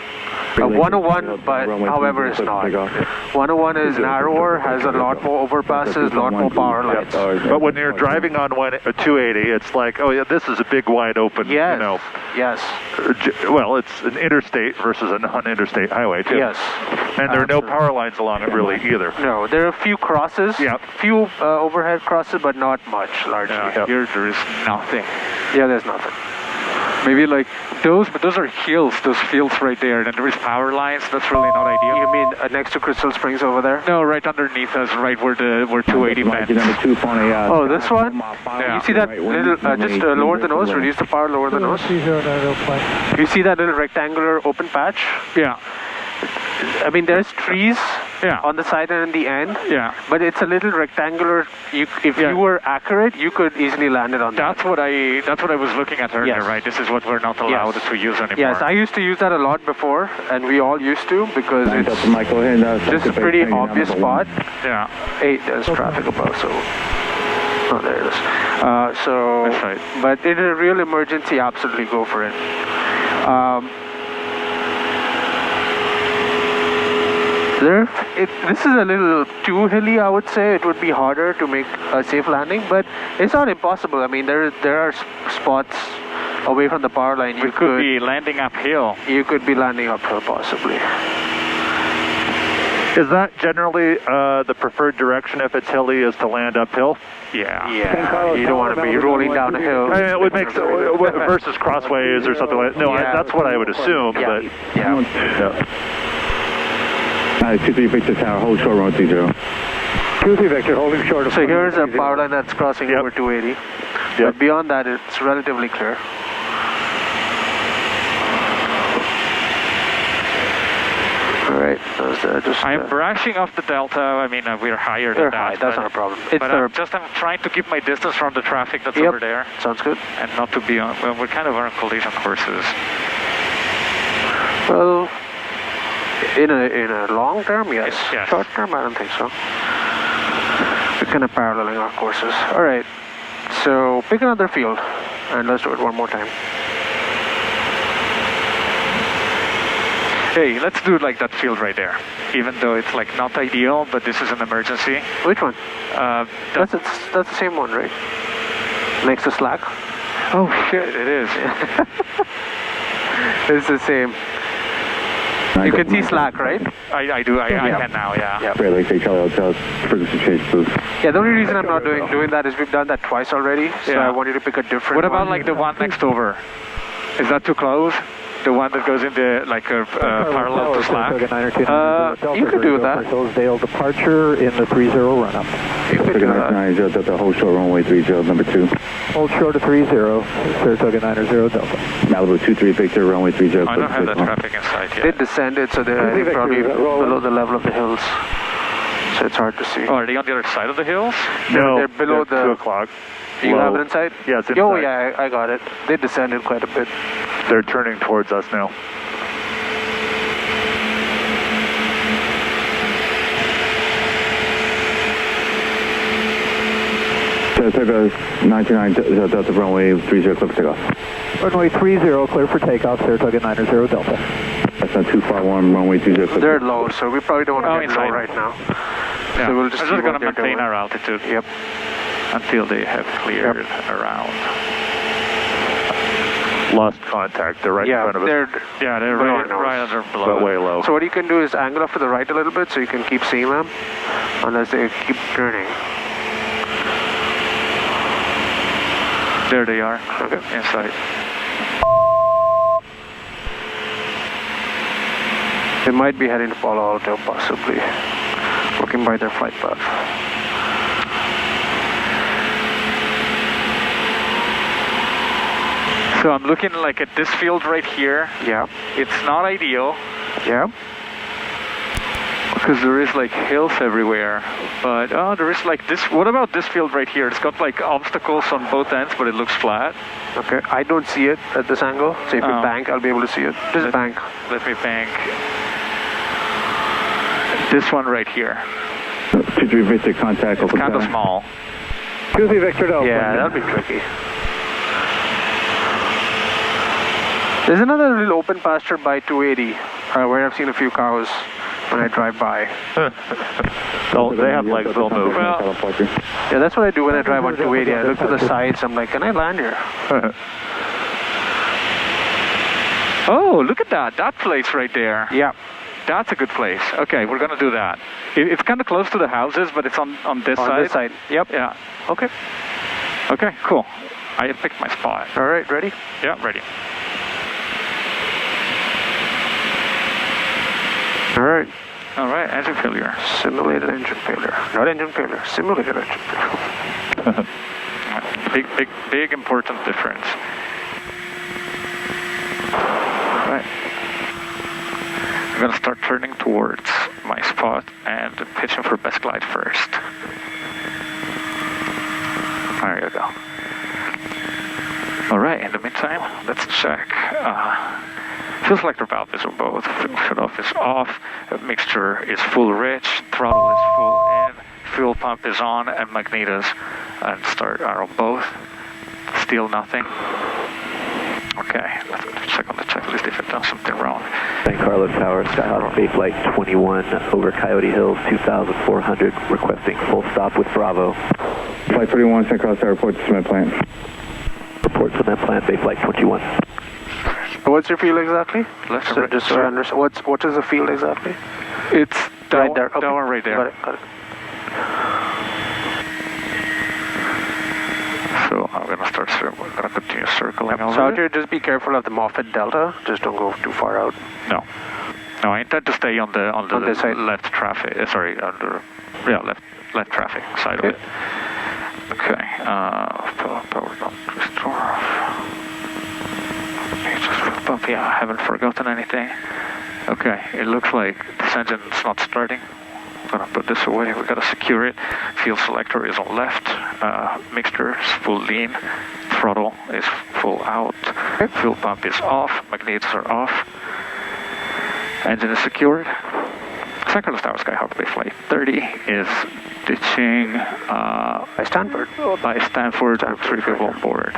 101, but however, it's not. 101 is narrower, has a lot more overpasses, a lot more power lines. But when you're driving on 280, it's like, oh yeah, this is a big wide open. Yes. Yes. Well, it's an interstate versus a non-interstate highway too. Yes. And there are no power lines along it really either. No, there are a few crosses. Yeah. Few overhead crosses, but not much largely. Here there is nothing. Yeah, there's nothing. Maybe like those, but those are hills, those fields right there. And there is power lines. That's really not ideal. You mean next to Crystal Springs over there? No, right underneath us, right where 280 bends. Oh, this one? Yeah. You see that little, just lower the nose, reduce the power, lower the nose. You see that little rectangular open patch? Yeah. I mean, there's trees on the side and in the end. Yeah. But it's a little rectangular. If you were accurate, you could easily land it on that. That's what I was looking at earlier, right? This is what we're not allowed to use anymore. Yes, I used to use that a lot before, and we all used to because it's just a pretty obvious spot. Yeah. Hey, there's traffic above, so. Oh, there it is. That's right. But in a real emergency, absolutely go for it. This is a little too hilly, I would say. It would be harder to make a safe landing, but it's not impossible. I mean, there are spots away from the power line. You could be landing uphill. You could be landing uphill, possibly. Is that generally the preferred direction if it's hilly, is to land uphill? Yeah, you don't want to be rolling down a hill. I mean, it would make versus crossways or something like that. No, that's what I would assume. But 23 Victor Tower, hold short runway 30. 23 Victor, holding short of. So here's a power line that's crossing over 280. But beyond that, it's relatively clear. Alright, I'm brushing off the delta. I mean, we're higher than that. High. That's not a problem. But I'm trying to keep my distance from the traffic that's over there. Sounds good. And not to be on, well, we're kind of on collision courses. Well, in a long term, yes. Short term, I don't think so. We're kind of paralleling our courses. Alright, so pick another field and let's do it one more time. Hey, let's do like that field right there. Even though it's like not ideal, but this is an emergency. Which one? That's the same one, right? Next to SLAC? Oh shit, it is. It's the same. You can see SLAC, right? I do. I can now. Yeah. Really, Palo Alto, frequency change, please. Yeah, the only reason I'm not doing that is we've done that twice already. So I want you to pick a different. What about like the one next over? Is that too close? The one that goes into like a parallel to SLAC? You could do that. Hillsdale departure in the 30 run-up. You could do that. 90 Delta, hold short runway 30, number 2. Hold short to 30, Saratoga 90 Delta. Malibu 23 Victor, runway 30. I don't have that traffic in sight yet. They descended, so they're probably below the level of the hills. So it's hard to see. Oh, are they on the other side of the hills? No, they're below the 2 o'clock. You have it inside? Yeah, it's inside. Oh, yeah, I got it. They descended quite a bit. They're turning towards us now. Togo 99 Delta runway 30 clear for takeoff. Runway 30 clear for takeoff, Saratoga 90 Delta. That's not 251 runway 30 clear. They're low, so we probably don't want to get low right now. Yeah. So we'll just We're going to maintain our altitude. Yep. Until they have cleared around. Lost contact. They're right in front of us. They're right under below. But way low. So what you can do is angle off to the right a little bit so you can keep seeing them unless they keep turning. There they are. Okay. Inside. They might be heading to Palo Alto, possibly. Looking by their flight path. So I'm looking like at this field right here. Yeah. It's not ideal. Yeah. Because there is like hills everywhere. But there is like this. What about this field right here? It's got like obstacles on both ends, but it looks flat. Okay. I don't see it at this angle. So if you bank, I'll be able to see it. Just bank. Let me bank. This one right here. 23 Victor contact. It's kind of small. 23 Victor Delta. Yeah, that'll be tricky. There's another little open pasture by 280 where I've seen a few cows when I drive by. They have legs, they'll move. Yeah, that's what I do when I drive on 280. I look to the sides, I'm like, can I land here? Oh, look at that. That place right there. Yeah. That's a good place. Okay, we're going to do that. It's kind of close to the houses, but it's on this side. On this side. Yep. Yeah. Okay. Okay, cool. I picked my spot. All right, ready? Yeah, ready. All right, engine failure. Simulated engine failure. Not engine failure, simulated engine failure. big important difference. All right. I'm going to start turning towards my spot and pitching for best glide first. There you go. All right, in the meantime, let's check. Fuel selector valve is on both. Fuel shutoff is off. Mixture is full rich. Throttle is full in. Fuel pump is on, and magnetos and start are on both. Still nothing. Okay, let's check on the checklist if I've done something wrong. San Carlos Tower, Skyhawk Bay Flight 21 over Coyote Hills, 2,400, requesting full stop with Bravo. Flight 31, San Carlos Tower, report to cement plant. Report cement plant, Bay Flight 21. What's your field exactly? Left just so I understand. What is the field exactly? It's right there. Okay. That one right there. Got it. So I'm going to start. We're going to continue circling over. So out here, just be careful of the Moffett Delta. Just don't go too far out. No, I intend to stay on the side. left traffic. Left traffic side of it. Okay. Power down, restore. Pump. Yeah, I haven't forgotten anything. Okay, it looks like this engine's not starting. I'm gonna put this away. We gotta secure it. Fuel selector is on left. Mixture is full lean. Throttle is full out. Fuel pump is off. Magnets are off. Engine is secured. San Carlos Tower Skyhawk Bay Flight 30 is ditching by Stanford. By Stanford with 3 people on board.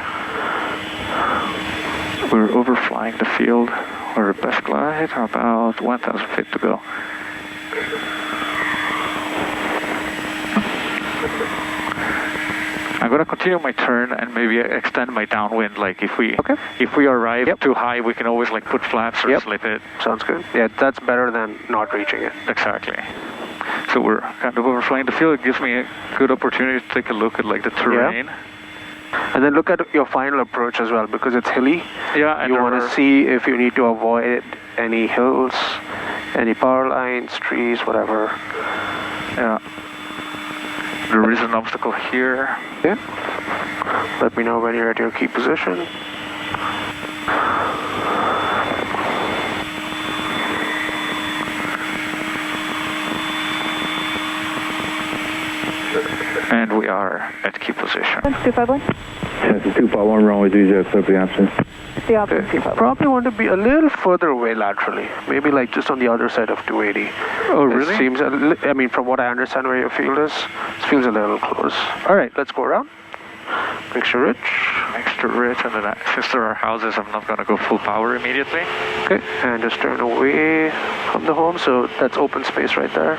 We're overflying the field. We're at best glide, about 1,000 feet to go. I'm going to continue my turn and maybe extend my downwind. Like if we arrive too high, we can always like put flaps or slip it. Sounds good. Yeah, that's better than not reaching it. Exactly. So we're kind of overflying the field. It gives me a good opportunity to take a look at like the terrain. Yeah. And then look at your final approach as well, because it's hilly. Yeah, and you want to see if you need to avoid any hills, any power lines, trees, whatever. Yeah. There is an obstacle here. Yeah. Let me know when you're at your key position. And we are at key position. 251. Census 251, runway 30, clear for the option. The option 251. Probably want to be a little further away laterally. Maybe like just on the other side of 280. Oh, really? It seems, I mean, from what I understand where your field is, it feels a little close. All right, let's go around. Mixture rich. Mixture rich, and then since there are houses, I'm not going to go full power immediately. Okay, and just turn away from the home, so that's open space right there.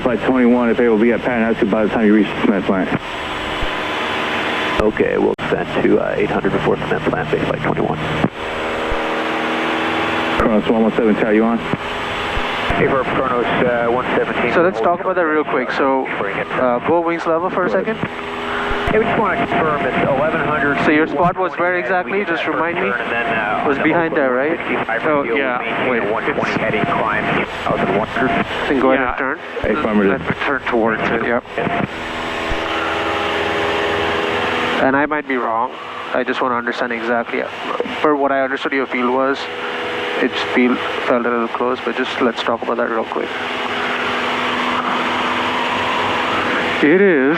Flight 21, if they will be at Patton Altitude by the time you reach the cement plant. Okay, we'll send to 800 before cement plant, base flight 21. Kronos 117, tell you on? Hey, for Kronos 117. So let's talk about that real quick. So go wings level for a second. Hey, we just want to confirm it's 1100. So your spot was where exactly? Just remind me. Was behind there, right? Oh, yeah. Wait, 120 heading climb. Then go ahead and turn. Let me turn towards it, yep. And I might be wrong. I just want to understand exactly. For what I understood your field was, it felt a little close, but just let's talk about that real quick. It is.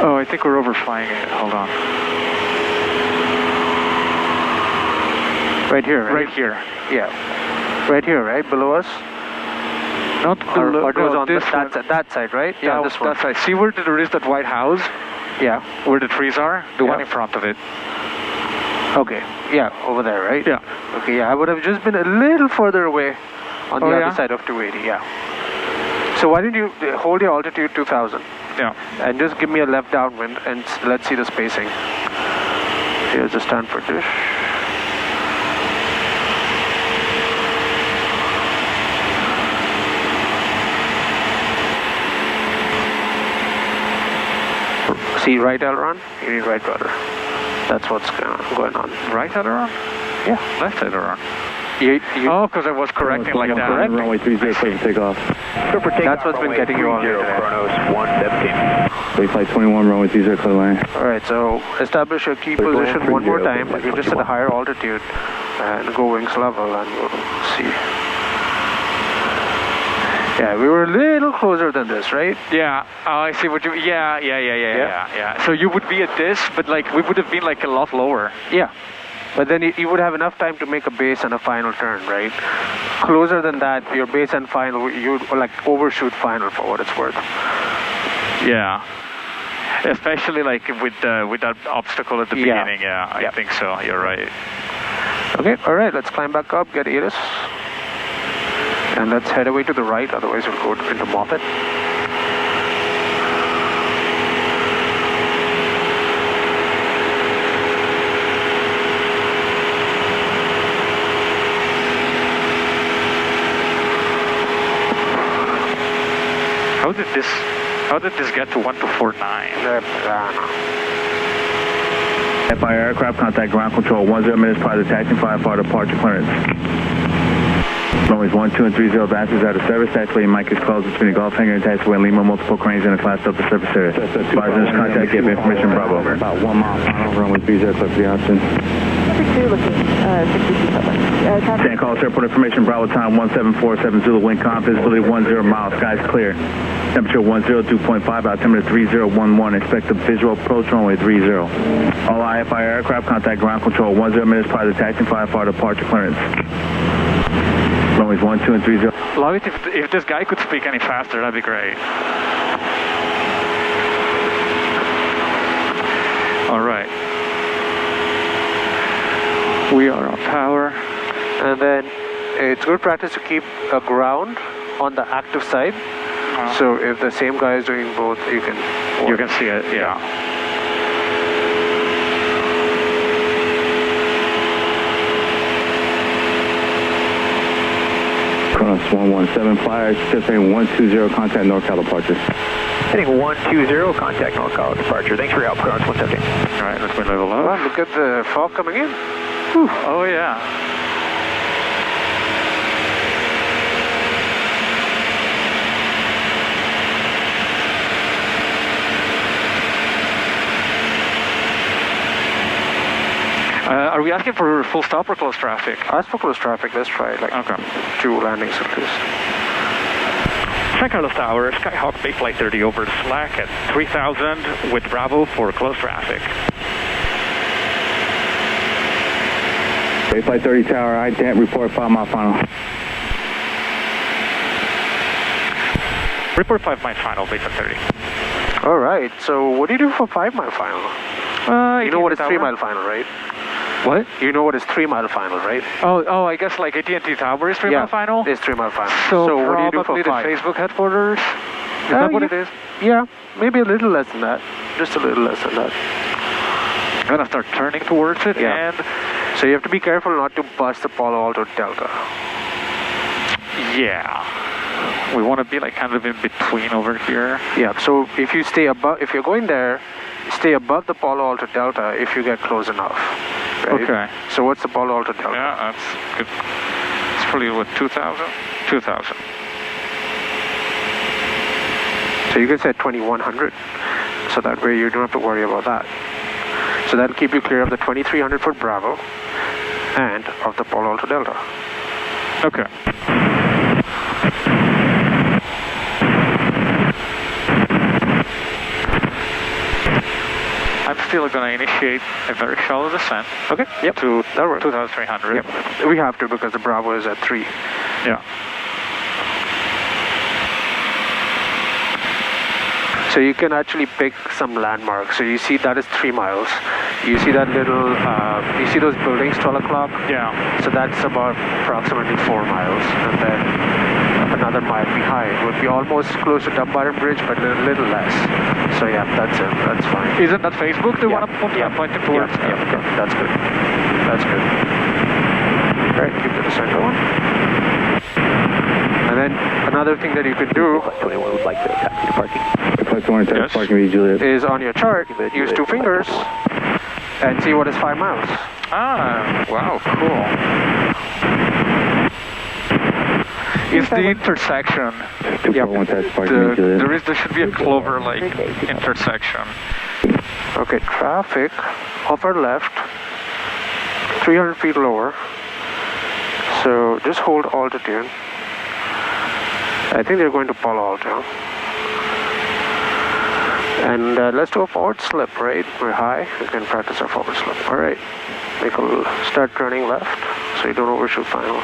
Oh, I think we're overflying it. Hold on. Right here, right? Right here. Yeah. Right here, right? Below us? Not below. Or it was on this that side, right? Yeah, this one. That side. See where there is that white house? Yeah. Where the trees are? The one in front of it. Okay. Yeah, over there, right? Yeah. Okay, yeah. I would have just been a little further away on the other side of 280, yeah. So why don't you hold your altitude 2000? Yeah. And just give me a left downwind and let's see the spacing. Here's the Stanford dish. See right aileron? You need right rudder. That's what's going on. Right aileron? Yeah. Left aileron. Oh, because I was correcting like that. Correct. Runway 30, clear for takeoff. That's what's been getting you on there. Kronos 117. Base flight 21, runway 30, clear line. Alright, so establish your key position one more time. You're just at a higher altitude. And go wings level and we'll see. Yeah, we were a little closer than this, right? Yeah, I see what you. Yeah. So you would be at this, but like we would have been like a lot lower. Yeah, but then you would have enough time to make a base and a final turn, right? Closer than that, your base and final, you like overshoot final for what it's worth. Yeah, especially like with that obstacle at the beginning. Yeah, I think so. You're right. Okay, all right. Let's climb back up, get Iris. And let's head away to the right, otherwise we'll go into Moffett. How did this get to 1249? FI aircraft, contact ground control 10 minutes prior to taxi, 5-hour departure clearance. Runways 12 and 30 advances out of service. Taxiway mic is closed between the Gulf hangar and taxiway Lima. Multiple cranes in a class up the surface area. Advisors contact, give information, Bravo. About 1 mile final. Runway 30, clear for the option. Number 2 looking 62 public. Stand call, airport information, Bravo time 1747 Zulu, wind calm, visibility 10 miles, skies clear. Temperature 102.5, altimeter 3011, expect a visual approach runway 30. All IFI aircraft, contact ground control 10 minutes prior to taxi, 5-hour departure clearance. Runways 12 and 30. Love it if this guy could speak any faster, that'd be great. All right. We are on power. And then it's good practice to keep a ground on the active side. So if the same guy is doing both, you can see it, yeah. Kronos 117, flyers, anticipating 120, contact NorCal departure. Heading 120, contact NorCal departure. Thanks for your help, Kronos 117. All right, let's wind level up. Wow, look at the fog coming in. Whew. Oh, yeah. Are we asking for full stop or close traffic? Ask for close traffic. Let's try like 2 landings at least. San Carlos Tower, Skyhawk Bay Flight 30 over SLAC at 3000 with Bravo for close traffic. Bay Flight 30 Tower, I can't report 5 mile final. Report 5 mile final, Bay Flight 30. All right, so what do you do for 5 mile final? You know what is 3 mile final, right? What? You know what is 3 mile final, right? Oh, I guess like AT&T Tower is 3 mile final? It's 3 mile final. So what do you do for probably the 5? Facebook headquarters? Is that what it is? Yeah, maybe a little less than that. Just a little less than that. I'm gonna start turning towards it, and so you have to be careful not to bust the Palo Alto Delta. yeah, we want to be like kind of in between over here. Yeah, so if you stay above, if you're going there, stay above the Palo Alto Delta if you get close enough. Right? Okay. So what's the Palo Alto Delta? Yeah, that's good. It's probably what, 2,000? 2,000. So you can set 2100. So that way you don't have to worry about that. So that'll keep you clear of the 2300 foot Bravo and of the Palo Alto Delta. Okay. I'm still going to initiate a very shallow descent. Okay. Yep. To that works. 2,300. Yep. We have to because the Bravo is at 3. Yeah. So you can actually pick some landmarks. So you see that is 3 miles. You see that little, you see those buildings, 12 o'clock? Yeah. So that's about approximately 4 miles. And then another mile behind would be almost close to Dumbarton Bridge, but a little less. So yeah, that's it. That's fine. Isn't that Facebook they want to point towards? Yeah, okay. That's good. That's good. All right, keep to the center one. And then another thing that you could do, 21 would like to taxi to parking. Yes. Parking Juliet. Is on your chart, use 2 fingers and see what is 5 miles. Ah, wow, cool. Is the intersection? There should be a clover-like intersection. Okay, traffic, upper left, 300 feet lower. So just hold altitude. I think they're going to Palo Alto. And let's do a forward slip, right? We're high, we can practice our forward slip. All right, start turning left so you don't overshoot final.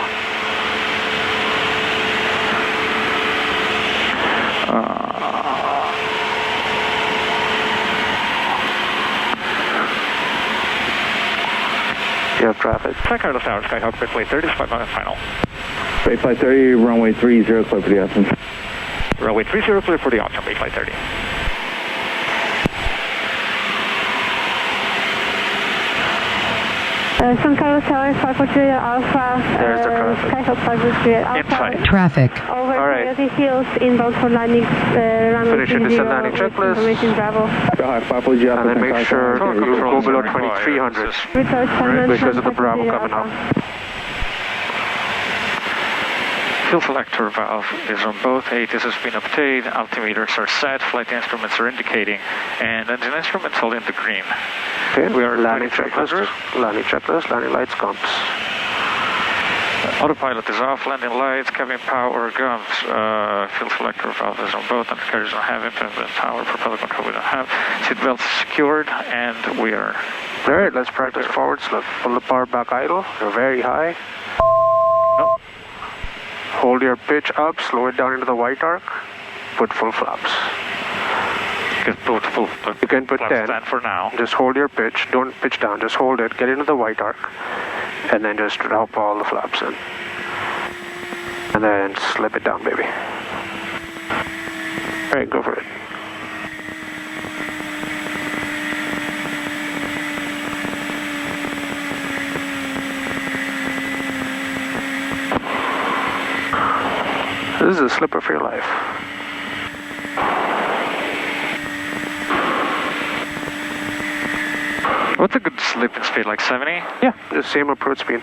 You have traffic. San Carlos Tower, Skyhawk, Bay Flight 30, 5 mile final. Bay Flight 30, runway 30, clear for the option. Runway 30, clear for the option, Bay Flight 30. San Carlos Tower, 543 Alpha. There's the traffic. Skyhawk 543 Alpha. Inside. Traffic. Over All right. Coyote Hills, inbound for landing, runway Finish your 30 descent landing checklist. information Bravo. And then make sure you go below 2300 because of the Bravo coming up. Fuel selector valve is on both. ATIS has been obtained. Altimeters are set. Flight instruments are indicating. And engine instruments all in the green. Okay, We are landing checklist, landing lights, comps. Autopilot is off, landing lights, cabin power, guns, fuel selector valve is on both, and carriers don't have independent power, propeller control we don't have. Seatbelts secured, and we are... All right, let's practice forward slip. Pull the power back idle, you're very high. No. Hold your pitch up, slow it down into the white arc, put full flaps. You can put 10 for now. Just hold your pitch, don't pitch down, just hold it, get into the white arc, and then just drop all the flaps in. And then slip it down, baby. Alright, go for it. This is a slip of your life. What's a good slipping speed, like 70? Yeah, the same approach speed.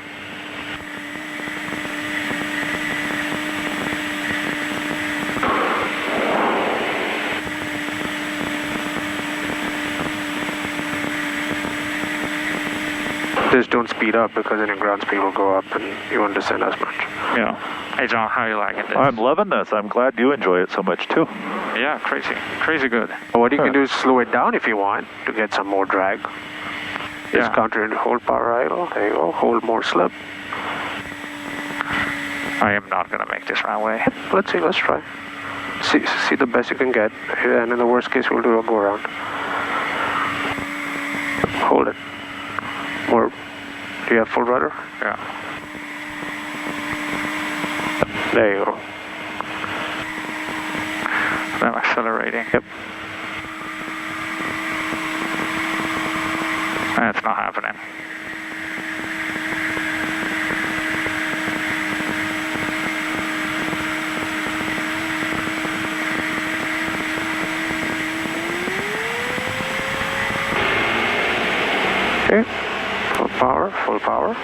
Just don't speed up because then your ground speed will go up and you won't descend as much. Yeah. Hey John, how are you liking this? I'm loving this. I'm glad you enjoy it so much too. Yeah, crazy good. What you can do is slow it down if you want to get some more drag. Just counter into hold power idle. There you go. Hold more slip. I am not gonna make this runway. Let's see. Let's try. See the best you can get, and in the worst case, we'll do a go around. Hold it. More. Do you have full rudder? Yeah. There you go. I'm accelerating. Yep. That's not happening. Okay. Full power.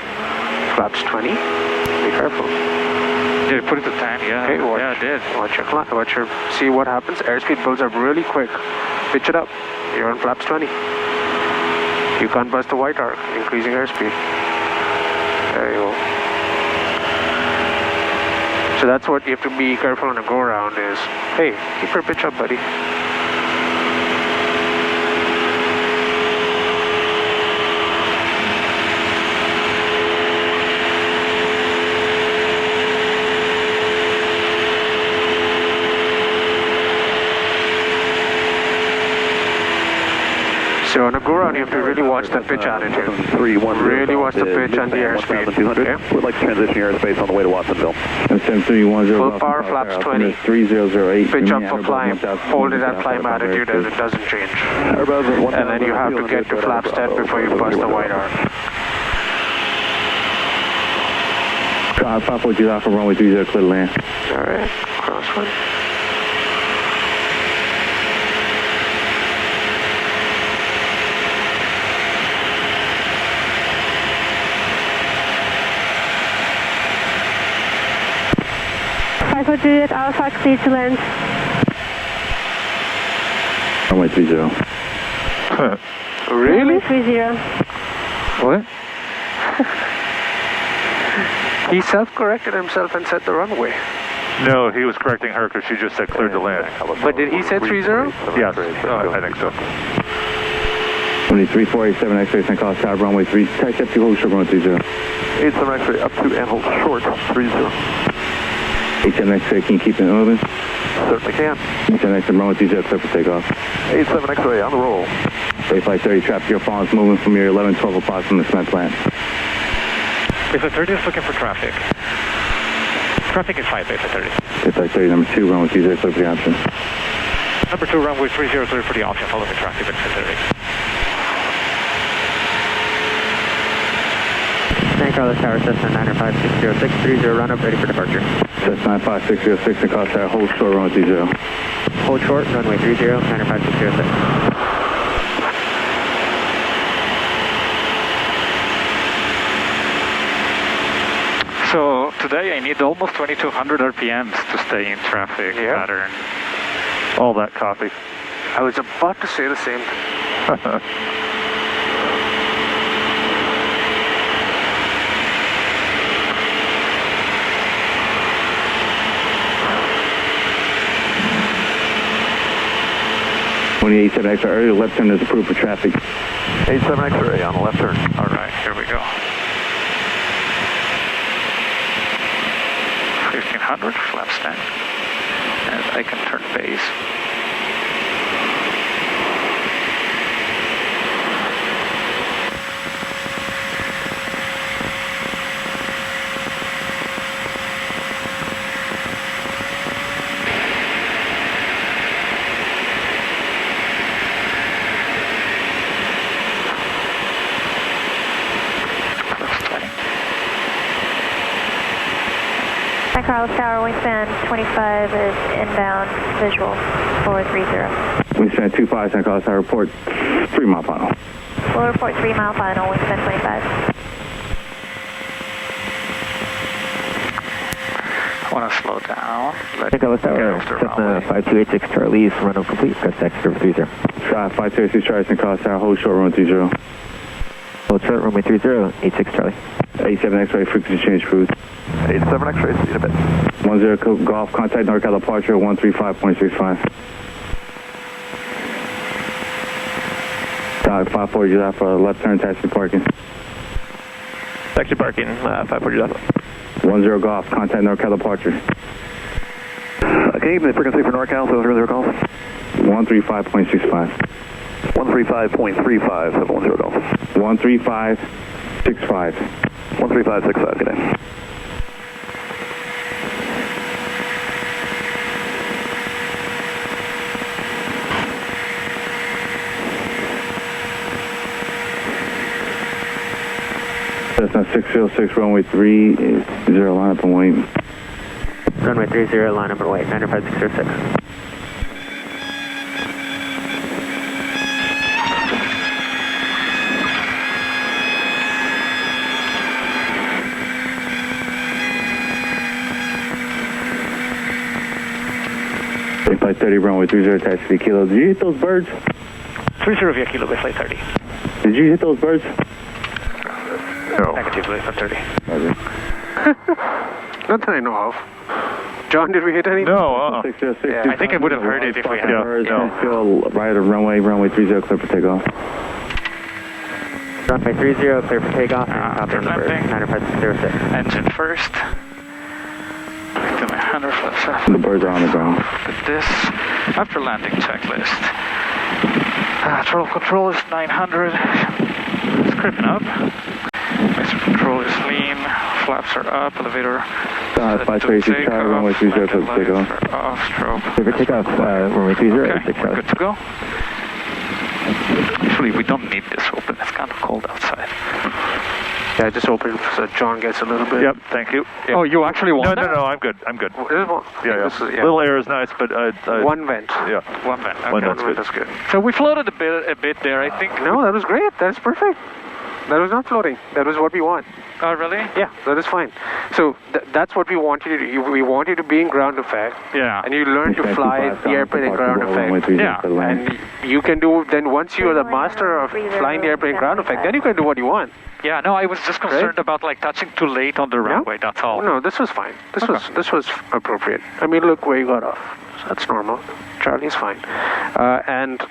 Flaps 20. Be careful. Did you put it to 10? Yeah. Okay, watch. Yeah, I did. Watch your. See what happens. Airspeed builds up really quick. Pitch it up. You're on flaps 20. You can't bust the white arc. Increasing airspeed. There you go. So that's what you have to be careful on a go around is. Hey, keep your pitch up, buddy. So on a go-around, you have to really watch the pitch attitude. Really watch the pitch and the airspeed. Okay? We'd like to transition your airspace on the way to Watsonville. Full power, flaps 20. 3008. Pitch up for climb. Hold it at climb attitude as it doesn't change. And then you have to get to flaps 10 before you bust the white arc. Papa, you off for runway 30, clear to land. Alright, crosswind. Juliet Alpha, clear to land. Runway 30. Really? 30. What? He self-corrected himself and said the runway. No, he was correcting her because she just said cleared to land. But did he say 30? Yes, I think so. 23-487 X-ray, St. Cost Tower, runway 3. Taxi up to hold short, runway 30. 87 X-ray up to and hold short, 30. 87 X-ray, can you keep it moving? Certainly can. 87 X-ray, runway 30, clear for takeoff. 87 X-ray on the roll. Flight 30, traffic your falls moving from your 11-12 o'clock from the cement plant. Beta 30 is looking for traffic. Traffic is 5, Beta 30. Flight 30, number 2, runway 30, clear for the option. Number 2, runway 30, clear for the option, follow the traffic, Beta 30. San Carlos Tower, Cessna 9560630, run up, ready for departure. Cessna 95606, San Carlos Tower, hold short, runway 30. Hold short, runway 30, 95606. So today I need almost 2200 RPMs to stay in traffic pattern. All that coffee. I was about to say the same thing. When the 87 X-ray, early left turn is approved for traffic. 87 X-ray on the left turn. All right, here we go. 1500, flaps 10. And I can turn base. San Carlos Tower, wingspan 25 is inbound visual for 30. Wingspan 25, San Carlos Tower, report 3 mile final. We'll report 3 mile final, wingspan 25. I want to slow down. San Carlos Tower, Cessna 5286 Charlie, run up complete, press extra 30. 5286 Charlie, San Carlos Tower, hold short, runway 30. Hold short, runway 30, 86 Charlie. 87 X-ray, frequency change cruise. 87 X-ray, see you in a bit. 10 Golf, contact NorCal departure 135.65. Dog 540 Alpha, left turn, taxi parking. Taxi parking, 540 Alpha. 10 Golf, contact NorCal departure. Can you give me the frequency for NorCal, so 00 Golf? 135.65. 135.35, 710 Golf. 135.65. 135.65, good day. That's not 606, runway 30, line up and wait. Runway 30, line up and wait, 95606. Flight 30, runway 30, taxi Kilo. Did you hit those birds? 30 via Kilo, by Flight 30. Did you hit those birds? No. Negatively, Flight 30. Not that I know of. John, did we hit any? No, Yeah, I think I would have heard it if we had. Still right of runway 30, clear for takeoff. Runway 30, clear for takeoff. After landing. 95606. Engine first. 100 flaps left. The birds are on the ground. Look at this. After landing checklist. Throttle control is 900. It's creeping up. Master control is lean. Flaps are up. Elevator. 536 tower, runway 30, clear for takeoff. Off, strobe. Clear for takeoff, runway 30, Okay, 86 we're good to go. Actually, we don't need this open. It's kind of cold outside. Yeah, just open so John gets a little bit. Yep, thank you. Oh, you actually want that? No, I'm good. I'm good. Yeah. Little air is nice, but one vent. Yeah, one vent. Okay. One vent's good. That's good. So we floated a bit there, I think. No, that was great. That's perfect. That was not floating. That was what we want. Oh, really? Yeah, that is fine. So that's what we want you to do. We want you to be in ground effect. Yeah. And you learn to fly the airplane in ground effect. Yeah. And you can do, then once you are the master of flying the airplane in ground effect, then you can do what you want. Yeah, no, I was just concerned about like touching too late on the runway, that's all. No, this was fine. This was appropriate. I mean, look where you got off. That's normal. Charlie's fine. And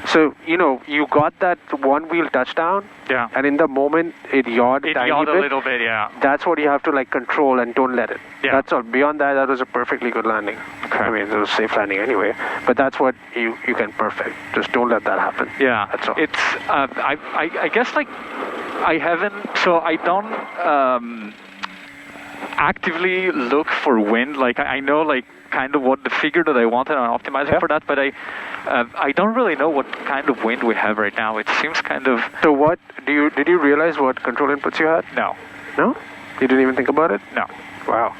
so, you got that one-wheel touchdown. Yeah. And in the moment, it yawed a little bit, yeah. That's what you have to control and don't let it. Yeah. That's all. Beyond that, that was a perfectly good landing. Okay. I mean, it was a safe landing anyway. But that's what you can perfect. Just don't let that happen. Yeah. That's all. It's, I guess I haven't, so I don't actively look for wind. I know kind of what the figure that I wanted and I'm optimizing for that, but I don't really know what kind of wind we have right now. It seems kind of... So what, did you realize what control inputs you had? No. No? You didn't even think about it? No. Wow.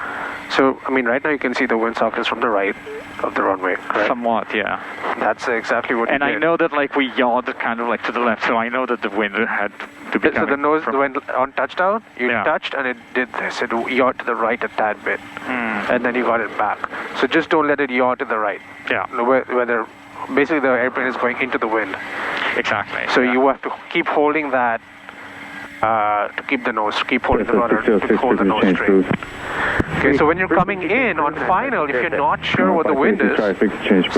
So, I mean, right now you can see the wind sockets from the right of the runway, correct? Somewhat, yeah. That's exactly what and you I did. know that we yawed kind of to the left, so I know that the wind had to be So the nose went on touchdown, you touched and it did this. It yawed to the right a tad bit. And then you got it back. So just don't let it yaw to the right. Yeah. Whether basically the airplane is going into the wind. Exactly. So you have to keep holding that to keep the nose, keep holding the rudder to hold the nose straight. Okay, so when you're coming in on final, if you're not sure what the wind is,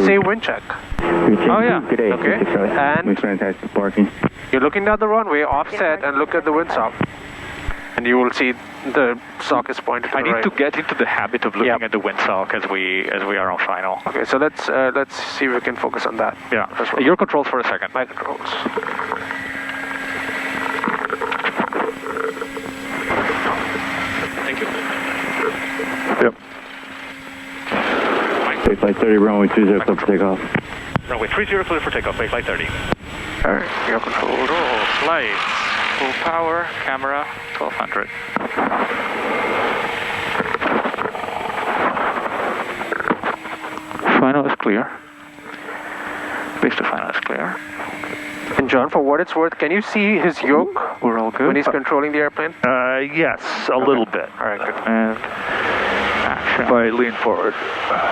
say wind check. Oh yeah. Okay. And fantastic parking. You're looking down the runway, offset, and look at the windsock. And you will see the sock is pointed to the right. I need to get into the habit of looking at the windsock as we are on final. Okay, so let's see if we can focus on that. Yeah. Your controls for a second. My controls. Thank you. Yep. Flight 30, runway 30, clear for takeoff. Runway 30, clear for takeoff, Flight 30. Alright, your controls. Roll, flight, full power, camera, 1200. Final is clear. Base to final is clear. And John, for what it's worth, can you see his yoke? We're all good. When he's controlling the airplane? Yes, a little bit. Alright, good. And action. If I lean forward.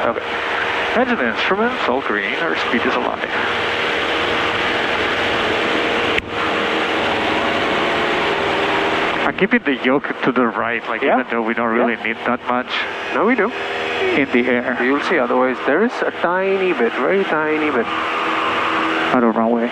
Okay. Engine instruments, all green, our speed is alive. Keeping the yoke to the right, like even though we don't really need that much. No, we do. In the air. You'll see, otherwise there is a tiny bit, very tiny bit. Out of runway.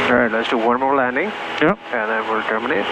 Alright, let's do one more landing. Yep. And then we'll terminate.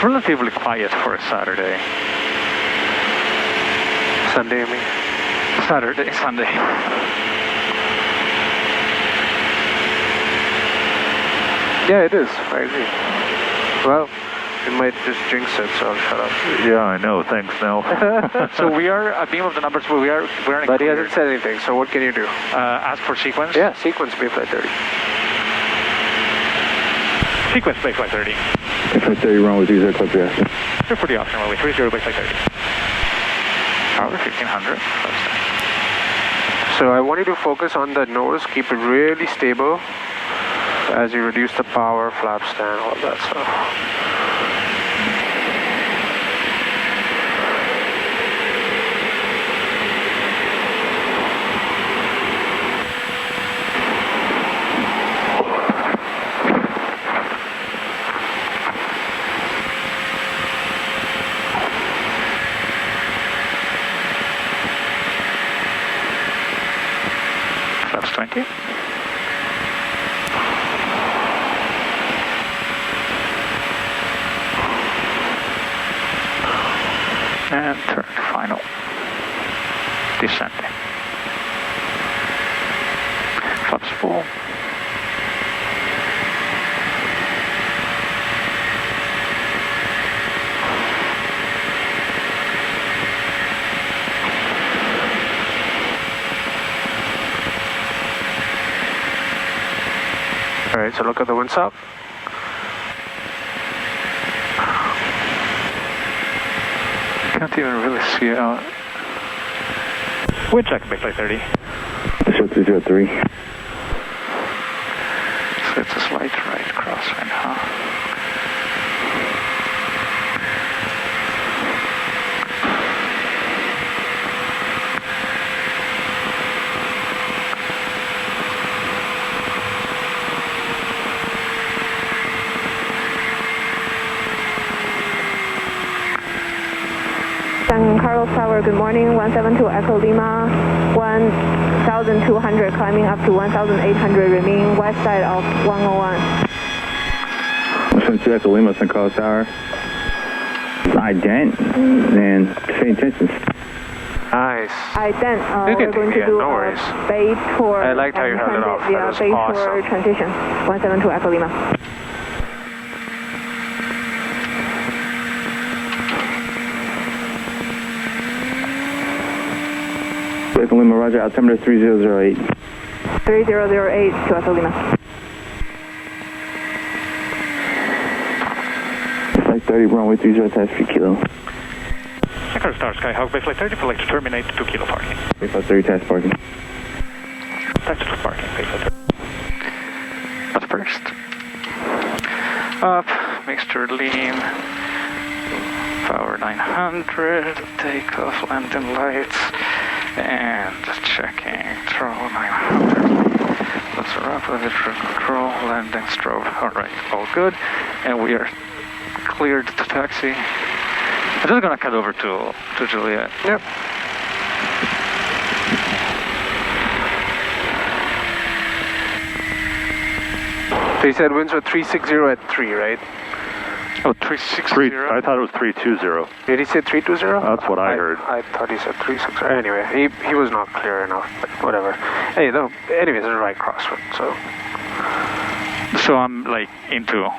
Relatively quiet for a Saturday. Sunday, you mean? Saturday, Sunday. Yeah, it is. I agree. Well, it might just jinx it, so I'll shut up. Yeah, I know. Thanks, now. So we are a beam of the numbers, but we're in. But he hasn't said anything. So what can you do? Ask for sequence. Yeah, sequence Bayflight 30. Sequence Bayflight 30. Bayflight 30, runway 30, clear for the option. Clear for the option, runway 30, Bayflight 30. Power 1500. So I want you to focus on the nose, keep it really stable as you reduce the power, flap stand, all that stuff. Flaps 20. And third, final. Descending. Flaps full. Alright, so look at the windsock. Can't even really see it out. Wind check, Bayflight 30. Show 303. So it's a slight right crosswind, huh? San Carlos Tower, good morning. 172 Echo Lima, 1,200 climbing up to 1,800, remaining west side of 101. 172 Echo Lima, San Carlos Tower. Ident and pay attention. Nice. Ident, You can we're going do- yeah, to do no a worries. bay tour. I liked how you and held it off. transit That via was bay awesome. tour transition. 172 Echo Lima. Echo Lima, roger, altimeter 3008. 3008 to Echo Lima. Flight 30, runway 30, tax 3 kilo. Echo Star Skyhawk, Bayflight 30, would like to terminate 2 kilo parking. Bayflight 30, tax parking. Tax to parking, Bayflight 30. first. Up, mixture lean, power 900, takeoff, landing lights, and checking, throttle 900. Let's wrap with control, landing strobe. Alright, all good. And we are cleared to taxi. I'm just gonna cut over to Juliet. Yep. So you said winds were 360 at 3, right? Oh, 360? I thought it was 320. Did he say 320? That's what I heard. I thought he said 360. Anyway, he was not clear enough, but whatever. Hey, though, anyways, it's a right crosswind, so... So I'm like into...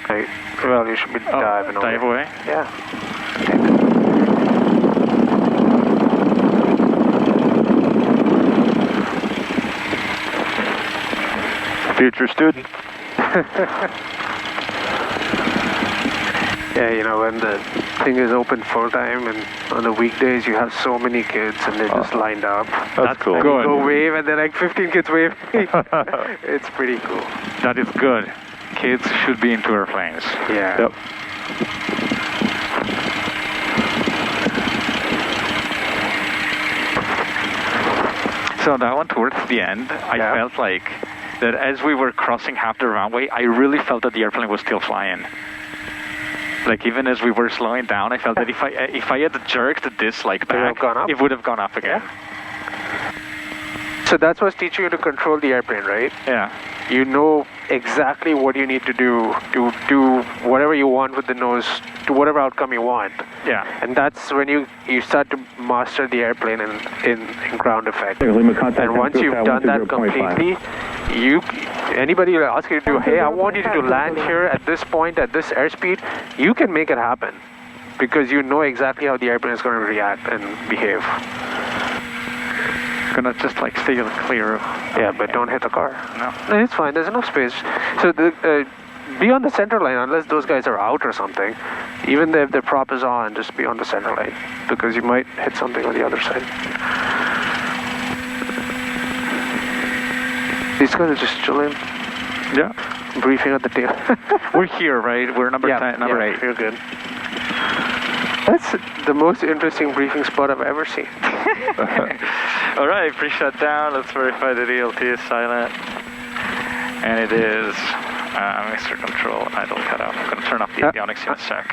Hey, well, you should be diving away. Dive away? Yeah. Future student. Yeah, you know, when the thing is open full time and on the weekdays you have so many kids and they're just lined up. That's cool. And you go wave and then like 15 kids wave. It's pretty cool. That is good. Kids should be into airplanes. Yeah. Yep. So that one towards the end, I felt like that as we were crossing half the runway, I really felt that the airplane was still flying. Like even as we were slowing down, I felt that if I had jerked this like back, it would have gone up again. Yeah. So that's what's teaching you to control the airplane, right? Yeah. You know exactly what you need to do whatever you want with the nose, to whatever outcome you want. Yeah. And that's when you start to master the airplane in ground effect. And once you've done that completely, anybody will ask you to do, hey, I want you to land here at this point, at this airspeed, you can make it happen because you know exactly how the airplane is going to react and behave. Gonna just like stay clear of... Yeah, but don't hit the car. No. It's fine, there's enough space. So be on the center line unless those guys are out or something. Even if the prop is on, just be on the center line because you might hit something on the other side. These guys are just chilling. Yeah. Briefing at the tail. We're here, right? We're number 8. You're good. That's the most interesting briefing spot I've ever seen. Alright, pre-shut down. Let's verify the DLT is silent. And it is Mr. Control idle cutoff. I'm going to turn off the avionics in a sec.